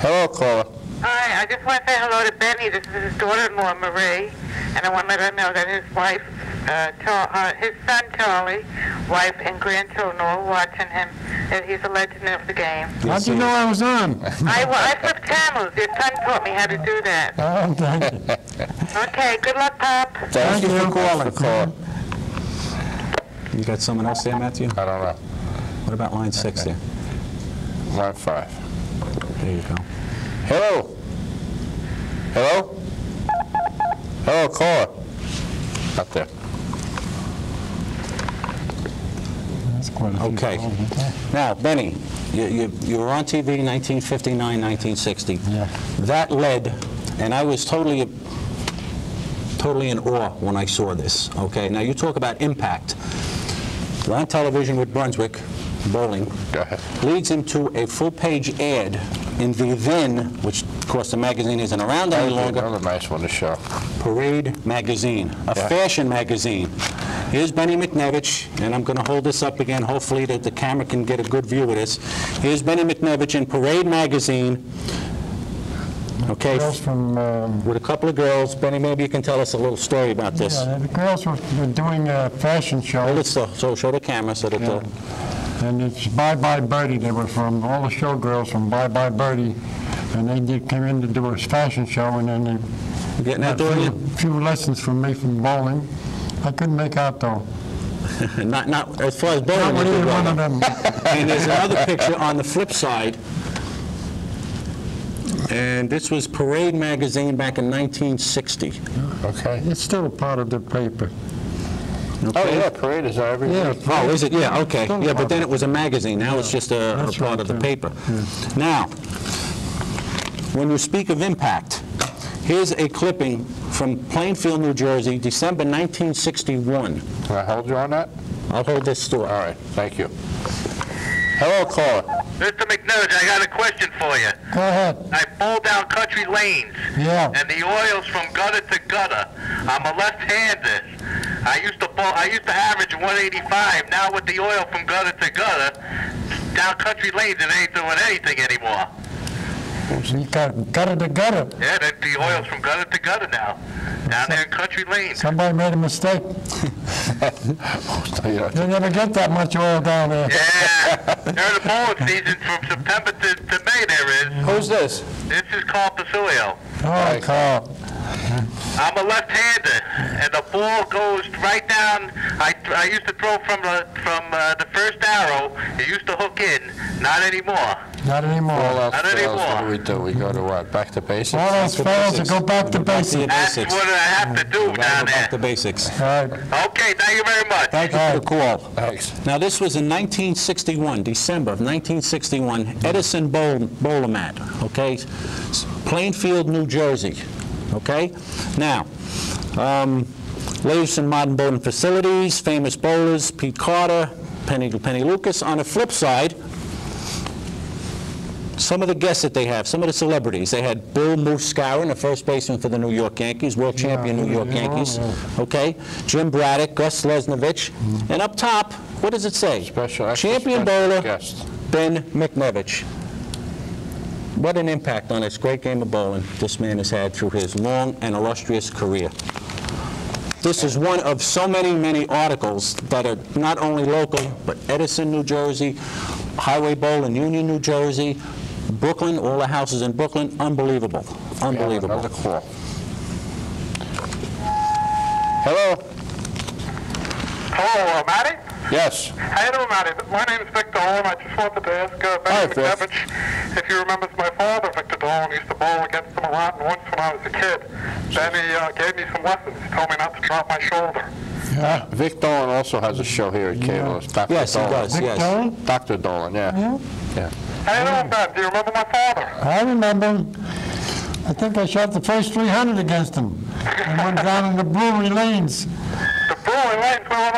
Hello, caller. Hi, I just want to say hello to Benny. This is his daughter-in-law, Marie, and I want to let her know that his wife, his son, Charlie, wife, and grandchildren are all watching him. And he's a legend of the game. How'd you know I was on? I flipped channels. Your son taught me how to do that. Oh, thank you. Okay, good luck, Pop. Thank you for calling. You got someone else there, Matthew? I don't know. What about line 6 there? Line 5. There you go. Hello? Hello? Hello, caller. Up there. That's quite a few Okay. calls. Now, Benny, you were on TV 1959, 1960. Yeah. That led, and I was totally in awe when I saw this. Okay, now you talk about impact. We're on television with Brunswick bowling. Go ahead. Leads into a full-page ad in the then, which of course the magazine isn't around any longer, Another nice one to show. Parade magazine, a fashion magazine. Here's Benny McNevich, and I'm going to hold this up again, hopefully that the camera can get a good view of this. Here's Benny McNevich in Parade magazine, okay, Girls from... with a couple of girls. Benny, maybe you can tell us a little story about this. Yeah, the girls were doing a fashion show. Hold it so show the camera so that And it's Bye Bye Birdie. They were from all the showgirls from Bye Bye Birdie, and they came in to do a fashion show, and then they you getting that, got Dorian? a few lessons from me from bowling. I couldn't make out though. Not as far as Not bowling. with you either go. one of them. And there's another picture on the flip side. And this was Parade magazine back in 1960. Okay. It's still a part of the paper. Oh, yeah, Parade is every week. Oh, is it? Yeah, okay. Still Yeah, part but then of it was a magazine. Now it's just a That's part right, of the too. paper. Now, when you speak of impact, here's a clipping from Plainfield, New Jersey, December 1961. Can I hold you on that? I'll hold this story. All right, thank you. Hello, caller. Mr. McNevich, I got a question for you. Go ahead. I bowled down country lanes, Yeah. and the oil's from gutter to gutter. I'm a left-hander. I used to average 185. Now with the oil from gutter to gutter, down country lanes, it ain't doing anything anymore. You got gutter to gutter. Yeah, the oil's from gutter to gutter now, down there in country lanes. Somebody made a mistake. You never get that much oil down there. Yeah, during the bowling season from September to May there is. Who's this? This is called Pasilio. Oh, Carl. I'm a left-hander, and the ball goes right down. I used to throw from the first arrow. It used to hook in. Not anymore. Not anymore. All else Not fails, anymore. what do? We go to what? Back to basics? All else fails to go back to basics. That's what I have to do down Back to there. basics. All right. Okay, thank you very much. Thank you for the call. Thanks. Now, this was in 1961, December of 1961, Edison Bowler Mat, okay? Plainfield, New Jersey, okay? Now, latest in modern bowling facilities, famous bowlers, Pete Carter, Penny Lucas. On the flip side, Some of the guests that they have, some of the celebrities. They had Bill Moose Skowron, the first baseman for the New York Yankees, world champion New York Yankees. Okay, Jim Braddock, Gus Lesnovich, and up top, what does it say? Champion bowler guest. Ben McNevich. What an impact on this great game of bowling this man has had through his long and illustrious career. This is one of so many, many articles that are not only local, but Edison, New Jersey, Highway Bowl in Union, New Jersey, Brooklyn, all the houses in Brooklyn. Unbelievable. Unbelievable. Another call. Hello? Hello, Matty? Yes. How you doing, Matty? My name's Victor Dolan. I just wanted to ask Hi, Ben McNevich if he remembers my father, Victor Dolan. He used to bowl against him a lot, and once when I was a kid, then he gave me some lessons. He told me not to drop my shoulder. Yeah. Vic Dolan also has a show here at Cable. It's Dr. Yes, he Dolan. does, Vic yes. Dolan? Dr. Dolan, yeah. Yeah. How you doing, Ben? Do you remember my father? I remember him. I think I shot the first 300 against him. I went down in the Brewery Lanes, The Brewery Lanes, where were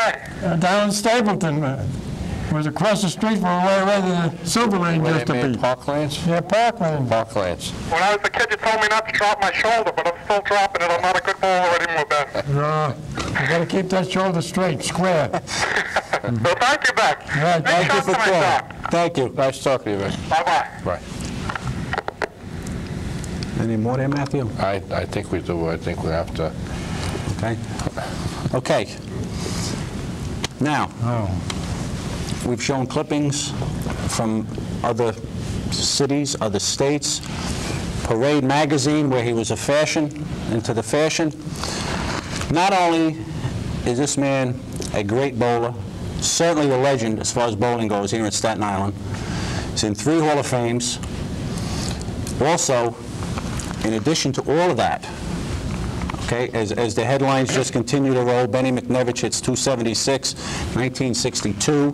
they? down in Stapleton. It was across the street from where the Silver Lane Where used they to made be. Park Lanes? Yeah, Park Lane. Park Lanes. When I was a kid, you told me not to drop my shoulder, but I'm still dropping it. I'm not a good bowler anymore, Ben. You got to keep that shoulder straight, square. So thank you, Ben. Right, Big Thank you shout for to my calling. son. Thank you. Nice talking to you, Vic. Bye-bye. Bye. Any more there, Matthew? I think we do. I think we have to. Okay. Okay. Now, we've shown clippings from other cities, other states. Parade magazine, where he was a fashion, into the fashion. Not only is this man a great bowler, certainly a legend as far as bowling goes here in Staten Island. He's in 3 Hall of Fames. Also, in addition to all of that, okay, as the headlines just continue to roll, Benny McNevich hits 276, 1962.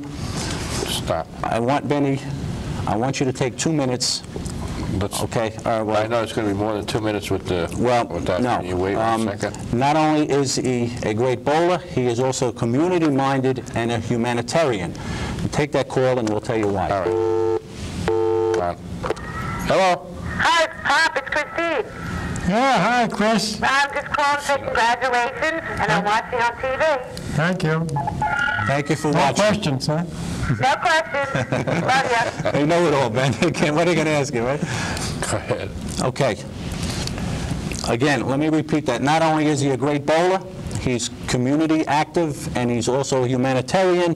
Stop. I want you to take 2 minutes. Let's, Okay. Well, I know it's going to be more than 2 minutes with the. Well, with that. no. Can you wait 1 second? Not only is he a great bowler, he is also community-minded and a humanitarian. Take that call and we'll tell you why. All right. Come on. Hello. Hi, Pop, it's Christine. Yeah, hi, Chris. I'm just calling to say congratulations, and I'm watching on TV. Thank you. Thank you for No watching. questions, huh? No questions. Love ya. They know it all, Ben. What are you going to ask you, right? Go ahead. Okay. Again, let me repeat that. Not only is he a great bowler, he's community active, and he's also a humanitarian.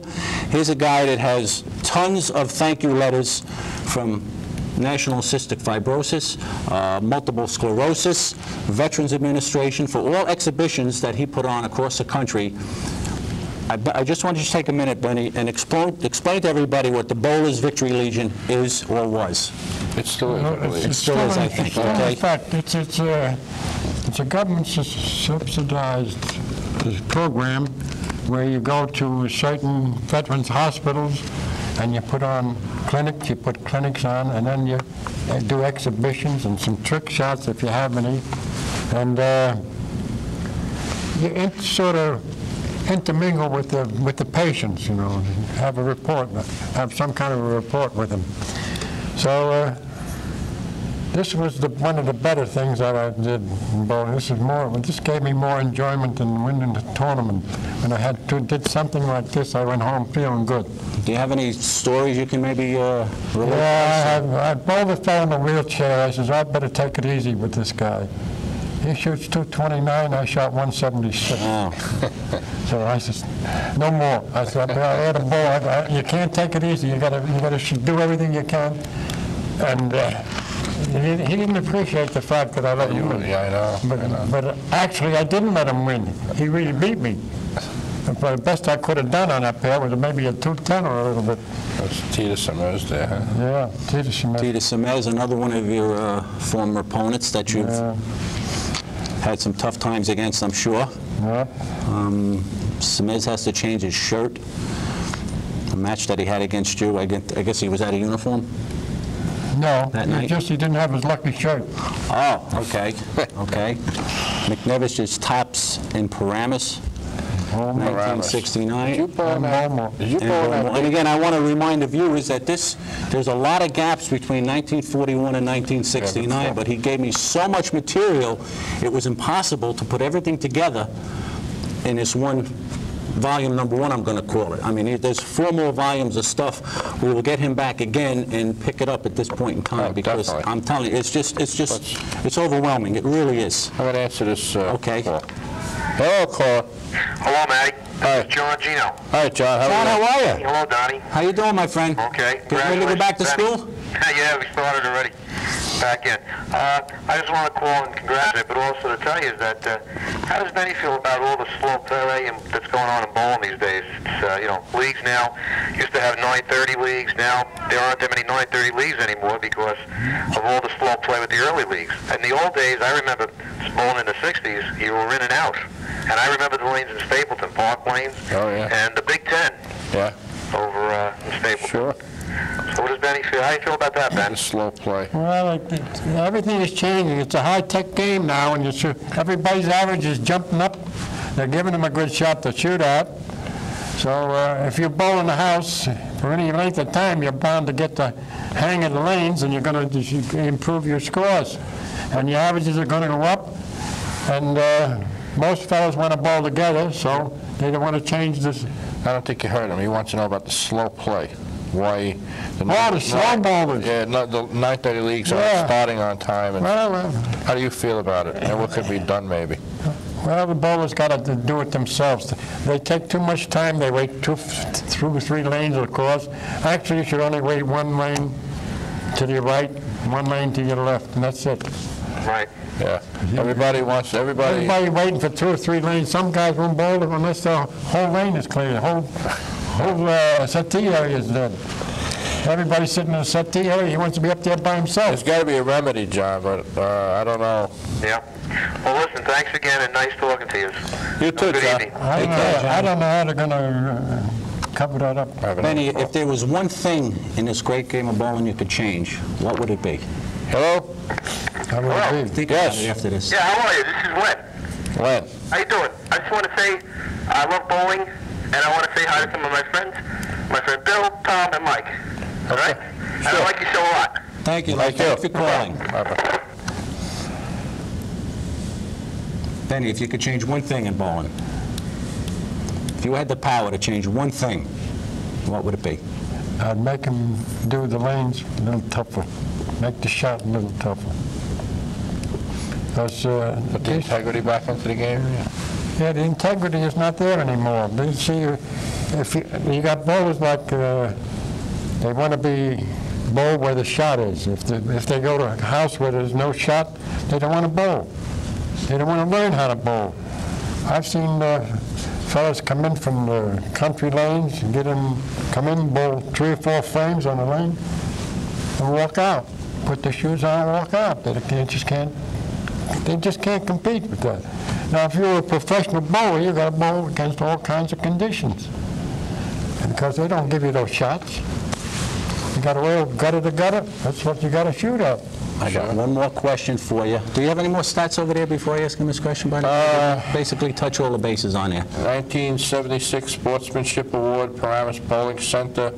Here's a guy that has tons of thank you letters from National Cystic Fibrosis, Multiple Sclerosis, Veterans Administration, for all exhibitions that he put on across the country. I just want you to take a minute, Benny, and explain to everybody what the Bowlers Victory Legion is or was. It still is, I believe. It still is, I think, Still okay? in fact, it's a government-subsidized program where you go to certain veterans hospitals and you put on clinics, you put clinics on, and then you do exhibitions and some trick shots if you have any. And you sort of intermingle with the patients, you know, have a report, have some kind of a report with them. So this was one of the better things that I did in bowling. This gave me more enjoyment than winning the tournament. When I did something like this, I went home feeling good. Do you have any stories you can maybe relate? Yeah, I bowled a fellow in a wheelchair. I says, I better take it easy with this guy. He shoots 229, I shot 176. Oh. So I says, no more. I said, I had a bowl. You can't take it easy. You got to do everything you can. And he didn't appreciate the fact that I let him win. Yeah, I know. But actually, I didn't let him win. He really beat me. But the best I could have done on that pair was maybe a 210 or a little bit. That's Tita Summers there, huh? Yeah, Tita Summers. Tita Summers, another one of your former opponents that you've had some tough times against, I'm sure. Yeah. Summers has to change his shirt. The match that he had against you, I guess he was out of uniform? No, That night? he didn't have his lucky shirt. Oh, okay, okay. McNevich's tops in Paramus. 1969. Did you bowl in that? Did you bowl in that? And again, I want to remind the viewers that there's a lot of gaps between 1941 and 1969, but he gave me so much material, it was impossible to put everything together in this one volume number 1, I'm going to call it. I mean, there's 4 more volumes of stuff. We will get him back again and pick it up at this point in time, because definitely. I'm telling you, it's overwhelming. It really is. I'm going to answer this Okay. call. Hello, caller. Hello, Matty. Hi. This is John Gino. Hi, John. John, how are you? Hello, Donnie. How you doing, my friend? Okay. Getting ready to go back to Benny. school? Yeah, we started already. Back in. I just want to call and congratulate, but also to tell you that how does Benny feel about all the slow play that's going on in bowling these days? It's, you know, leagues now used to have 9:30 leagues. Now there aren't that many 9:30 leagues anymore because of all the slow play with the early leagues. In the old days, I remember bowling in the 60s, you were in and out. And I remember the lanes in Stapleton, Park Lanes, and the Big Ten over in Stapleton. Sure. So what does Benny feel? How do you feel about that, Ben? The slow play. Well, everything is changing. It's a high-tech game now, and everybody's average is jumping up. They're giving them a good shot to shoot at. So if you bowl in the house for any length of time, you're bound to get the hang of the lanes, and you're going to improve your scores. And your averages are going to go up. And most fellows want to bowl together, so they don't want to change this. I don't think you heard him. He wants to know about the slow play. Why the slow bowlers. Yeah, the 9:30 leagues aren't starting on time. And how do you feel about it? And what could be done, maybe? Well, the bowlers got to do it themselves. They take too much time. They wait 2 through 3 lanes, of course. Actually, you should only wait 1 lane to your right, 1 lane to your left, and that's it. Right. Yeah. Everybody waiting for 2 or 3 lanes. Some guys won't bowl unless the whole lane is clear. The whole settee area is dead. Everybody's sitting in the settee area. He wants to be up there by himself. There's got to be a remedy, John, but I don't know. Yeah. Well, listen, thanks again, and nice talking to you. You too, Good John. evening. I don't know how they're going to cover that up. Benny, if there was one thing in this great game of bowling you could change, what would it be? Hello? How would it be? Think about it after this. Yeah, how are you? This is Len. Len. How you doing? I just want to say I love bowling, and I want to say hi to some of my friends. My friend Bill, Tom, and Mike. All right? And I like your show a lot. Thank you. Thank you for calling. Bye-bye. Benny, if you could change one thing in bowling, if you had the power to change one thing, what would it be? I'd make them do the lanes a little tougher. Make the shot a little tougher. Because Put the integrity back into the game? yeah, the integrity is not there anymore. You see, if you got bowlers like they want to be bowl where the shot is. If they go to a house where there's no shot, they don't want to bowl. They don't want to learn how to bowl. I've seen fellas come in from the country lanes and come in, bowl 3 or 4 frames on the lane, and walk out. Put their shoes on and walk out. They just can't compete with that. Now, if you're a professional bowler, you got to bowl against all kinds of conditions. And because they don't give you those shots, you got to roll gutter to gutter. That's what you got to shoot at. I got one more question for you. Do you have any more stats over there before I ask him this question, buddy? Basically touch all the bases on there. 1976 Sportsmanship Award, Paramus Bowling Center.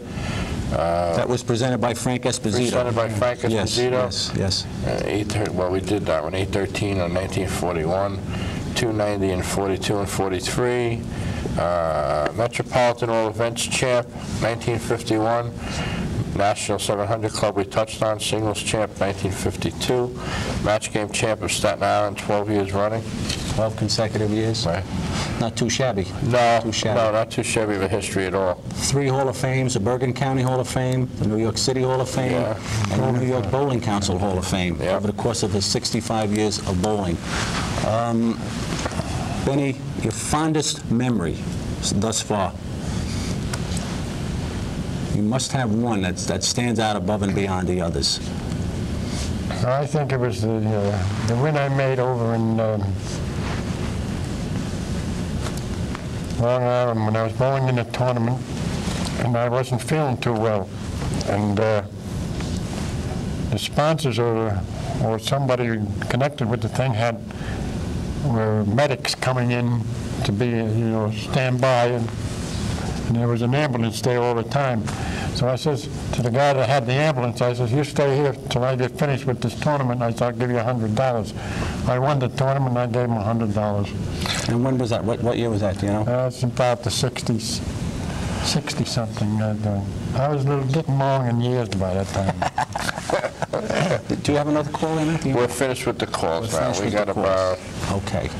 That was presented by Frank Esposito. Presented by Frank Esposito. Yes. Well, we did that one. 813 on 1941, 290 in 42 and 43. Metropolitan All Events Champ, 1951. National 700 Club we touched on, Singles Champ, 1952. Match Game Champ of Staten Island, 12 years running. 12 consecutive years. Right. Not too shabby. No, not too shabby of a history at all. 3 Hall of Fames, the Bergen County Hall of Fame, the New York City Hall of Fame, and the New York Bowling Council Hall of Fame over the course of his 65 years of bowling. Benny, your fondest memory thus far? You must have one that stands out above and beyond the others. I think it was the win I made over in Long Island when I was bowling in a tournament, and I wasn't feeling too well. And the sponsors or somebody connected with the thing had were medics coming in to be, stand by, and there was an ambulance there all the time. So I says to the guy that had the ambulance, I says, you stay here till I get finished with this tournament. I said, I'll give you $100. I won the tournament, and I gave him $100. And when was that? What year was that, do you know? It's about the 60s, 60-something. I was getting long in years by that time. Do you have another call in? We're finished with the calls now. We got about... Okay.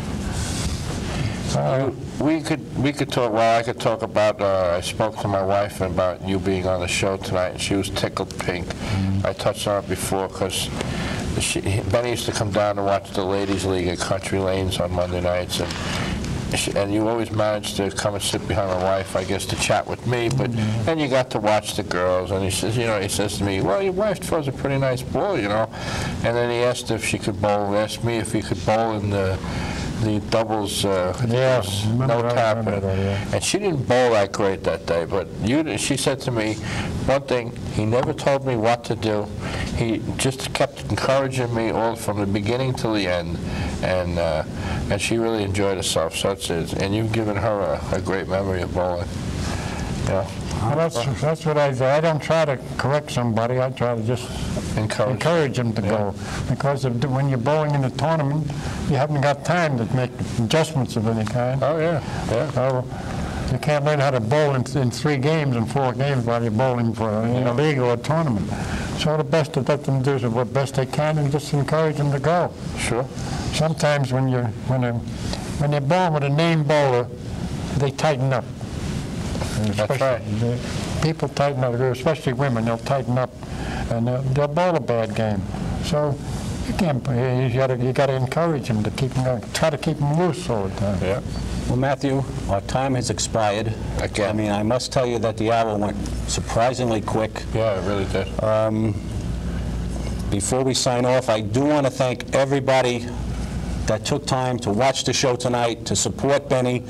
We could talk. Well, I could talk about. I spoke to my wife about you being on the show tonight, and she was tickled pink. I touched on it before because Benny used to come down to watch the Ladies League at Country Lanes on Monday nights, and you always managed to come and sit behind my wife, I guess, to chat with me. But then you got to watch the girls, and he says to me, "Well, your wife throws a pretty nice ball, And then he asked if she could bowl. Asked me if he could bowl in the doubles, no tap, and she didn't bowl that great that day. But she said to me, one thing, he never told me what to do. He just kept encouraging me all from the beginning till the end, and she really enjoyed herself. So and you've given her a great memory of bowling. Yeah. Well, that's what I do. I don't try to correct somebody. I try to just encourage them to go. Because when you're bowling in a tournament, you haven't got time to make adjustments of any kind. Oh, yeah. So you can't learn how to bowl in 3 games and 4 games while you're bowling in a league or a tournament. So the best to let them do is what best they can and just encourage them to go. Sure. Sometimes when you're bowling with a named bowler, they tighten up. That's right. People tighten up, especially women. They'll tighten up, and they'll bowl a bad game. So you got to encourage them to keep them going. Try to keep them loose all the time. Yeah. Well, Matthew, our time has expired. Again. I mean, I must tell you that the hour went surprisingly quick. Yeah, it really did. Before we sign off, I do want to thank everybody that took time to watch the show tonight, to support Benny.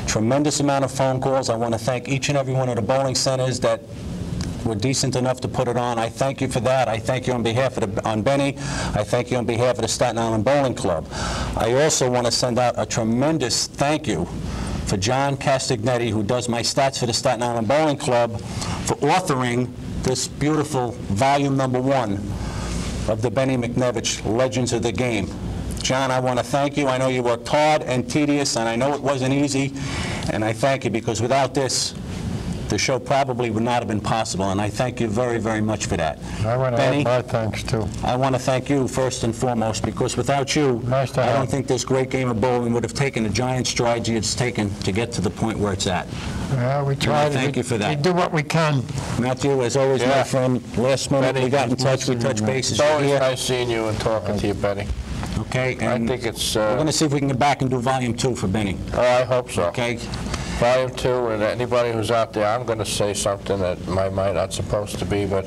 Tremendous amount of phone calls. I want to thank each and every one of the bowling centers that were decent enough to put it on. I thank you for that. I thank you on behalf of Benny. I thank you on behalf of the Staten Island Bowling Club. I also want to send out a tremendous thank you for John Castagnetti, who does my stats for the Staten Island Bowling Club, for authoring this beautiful volume #1 of the Benny McNevich Legends of the Game. John, I want to thank you. I know you worked hard and tedious, and I know it wasn't easy, and I thank you, because without this, the show probably would not have been possible, and I thank you very, very much for that. I want to add my thanks, too. I want to thank you first and foremost, because without you, I don't think this great game of bowling would have taken the giant strides it's taken to get to the point where it's at. Well, we try to. Thank you for that. We do what we can. Matthew, as always, my friend, last minute we got in touch, we touched bases. It's always nice seeing you and talking to you, Benny. Okay, and I think it's... we're going to see if we can get back and do volume 2 for Benny. Oh, I hope so. Okay. Volume 2, and anybody who's out there, I'm going to say something that I might not supposed to be, but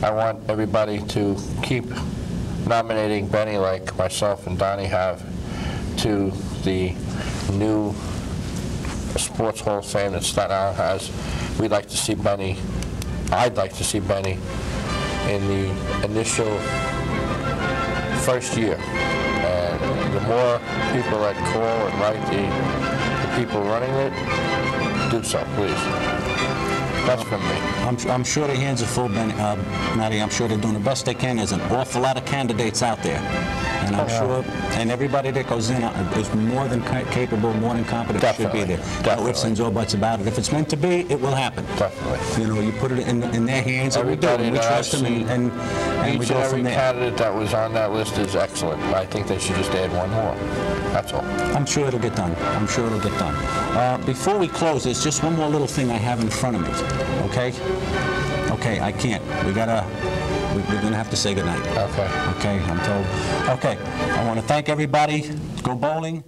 I want everybody to keep nominating Benny, like myself and Donnie have, to the new Sports Hall of Fame that Staten Island has. We'd like to see Benny, I'd like to see Benny in the initial first year. And the more people that call and write the people running it, do so, please. That's from me. I'm sure their hands are full, Matty. I'm sure they're doing the best they can. There's an awful lot of candidates out there. And I'm sure, and everybody that goes in is more than capable, more than competent, should be there. No ifs, ands, or buts about it. If it's meant to be, it will happen. Definitely. You know, you put it in their hands, and we do, and we trust them, and we go from there. Each and every candidate that was on that list is excellent. I think they should just add one more. That's all. I'm sure it'll get done. I'm sure it'll get done. Before we close, there's just one more little thing I have in front of me. Okay? Okay, I can't. We're gonna have to say goodnight. Okay. Okay, I'm told. Okay, I want to thank everybody. Go bowling.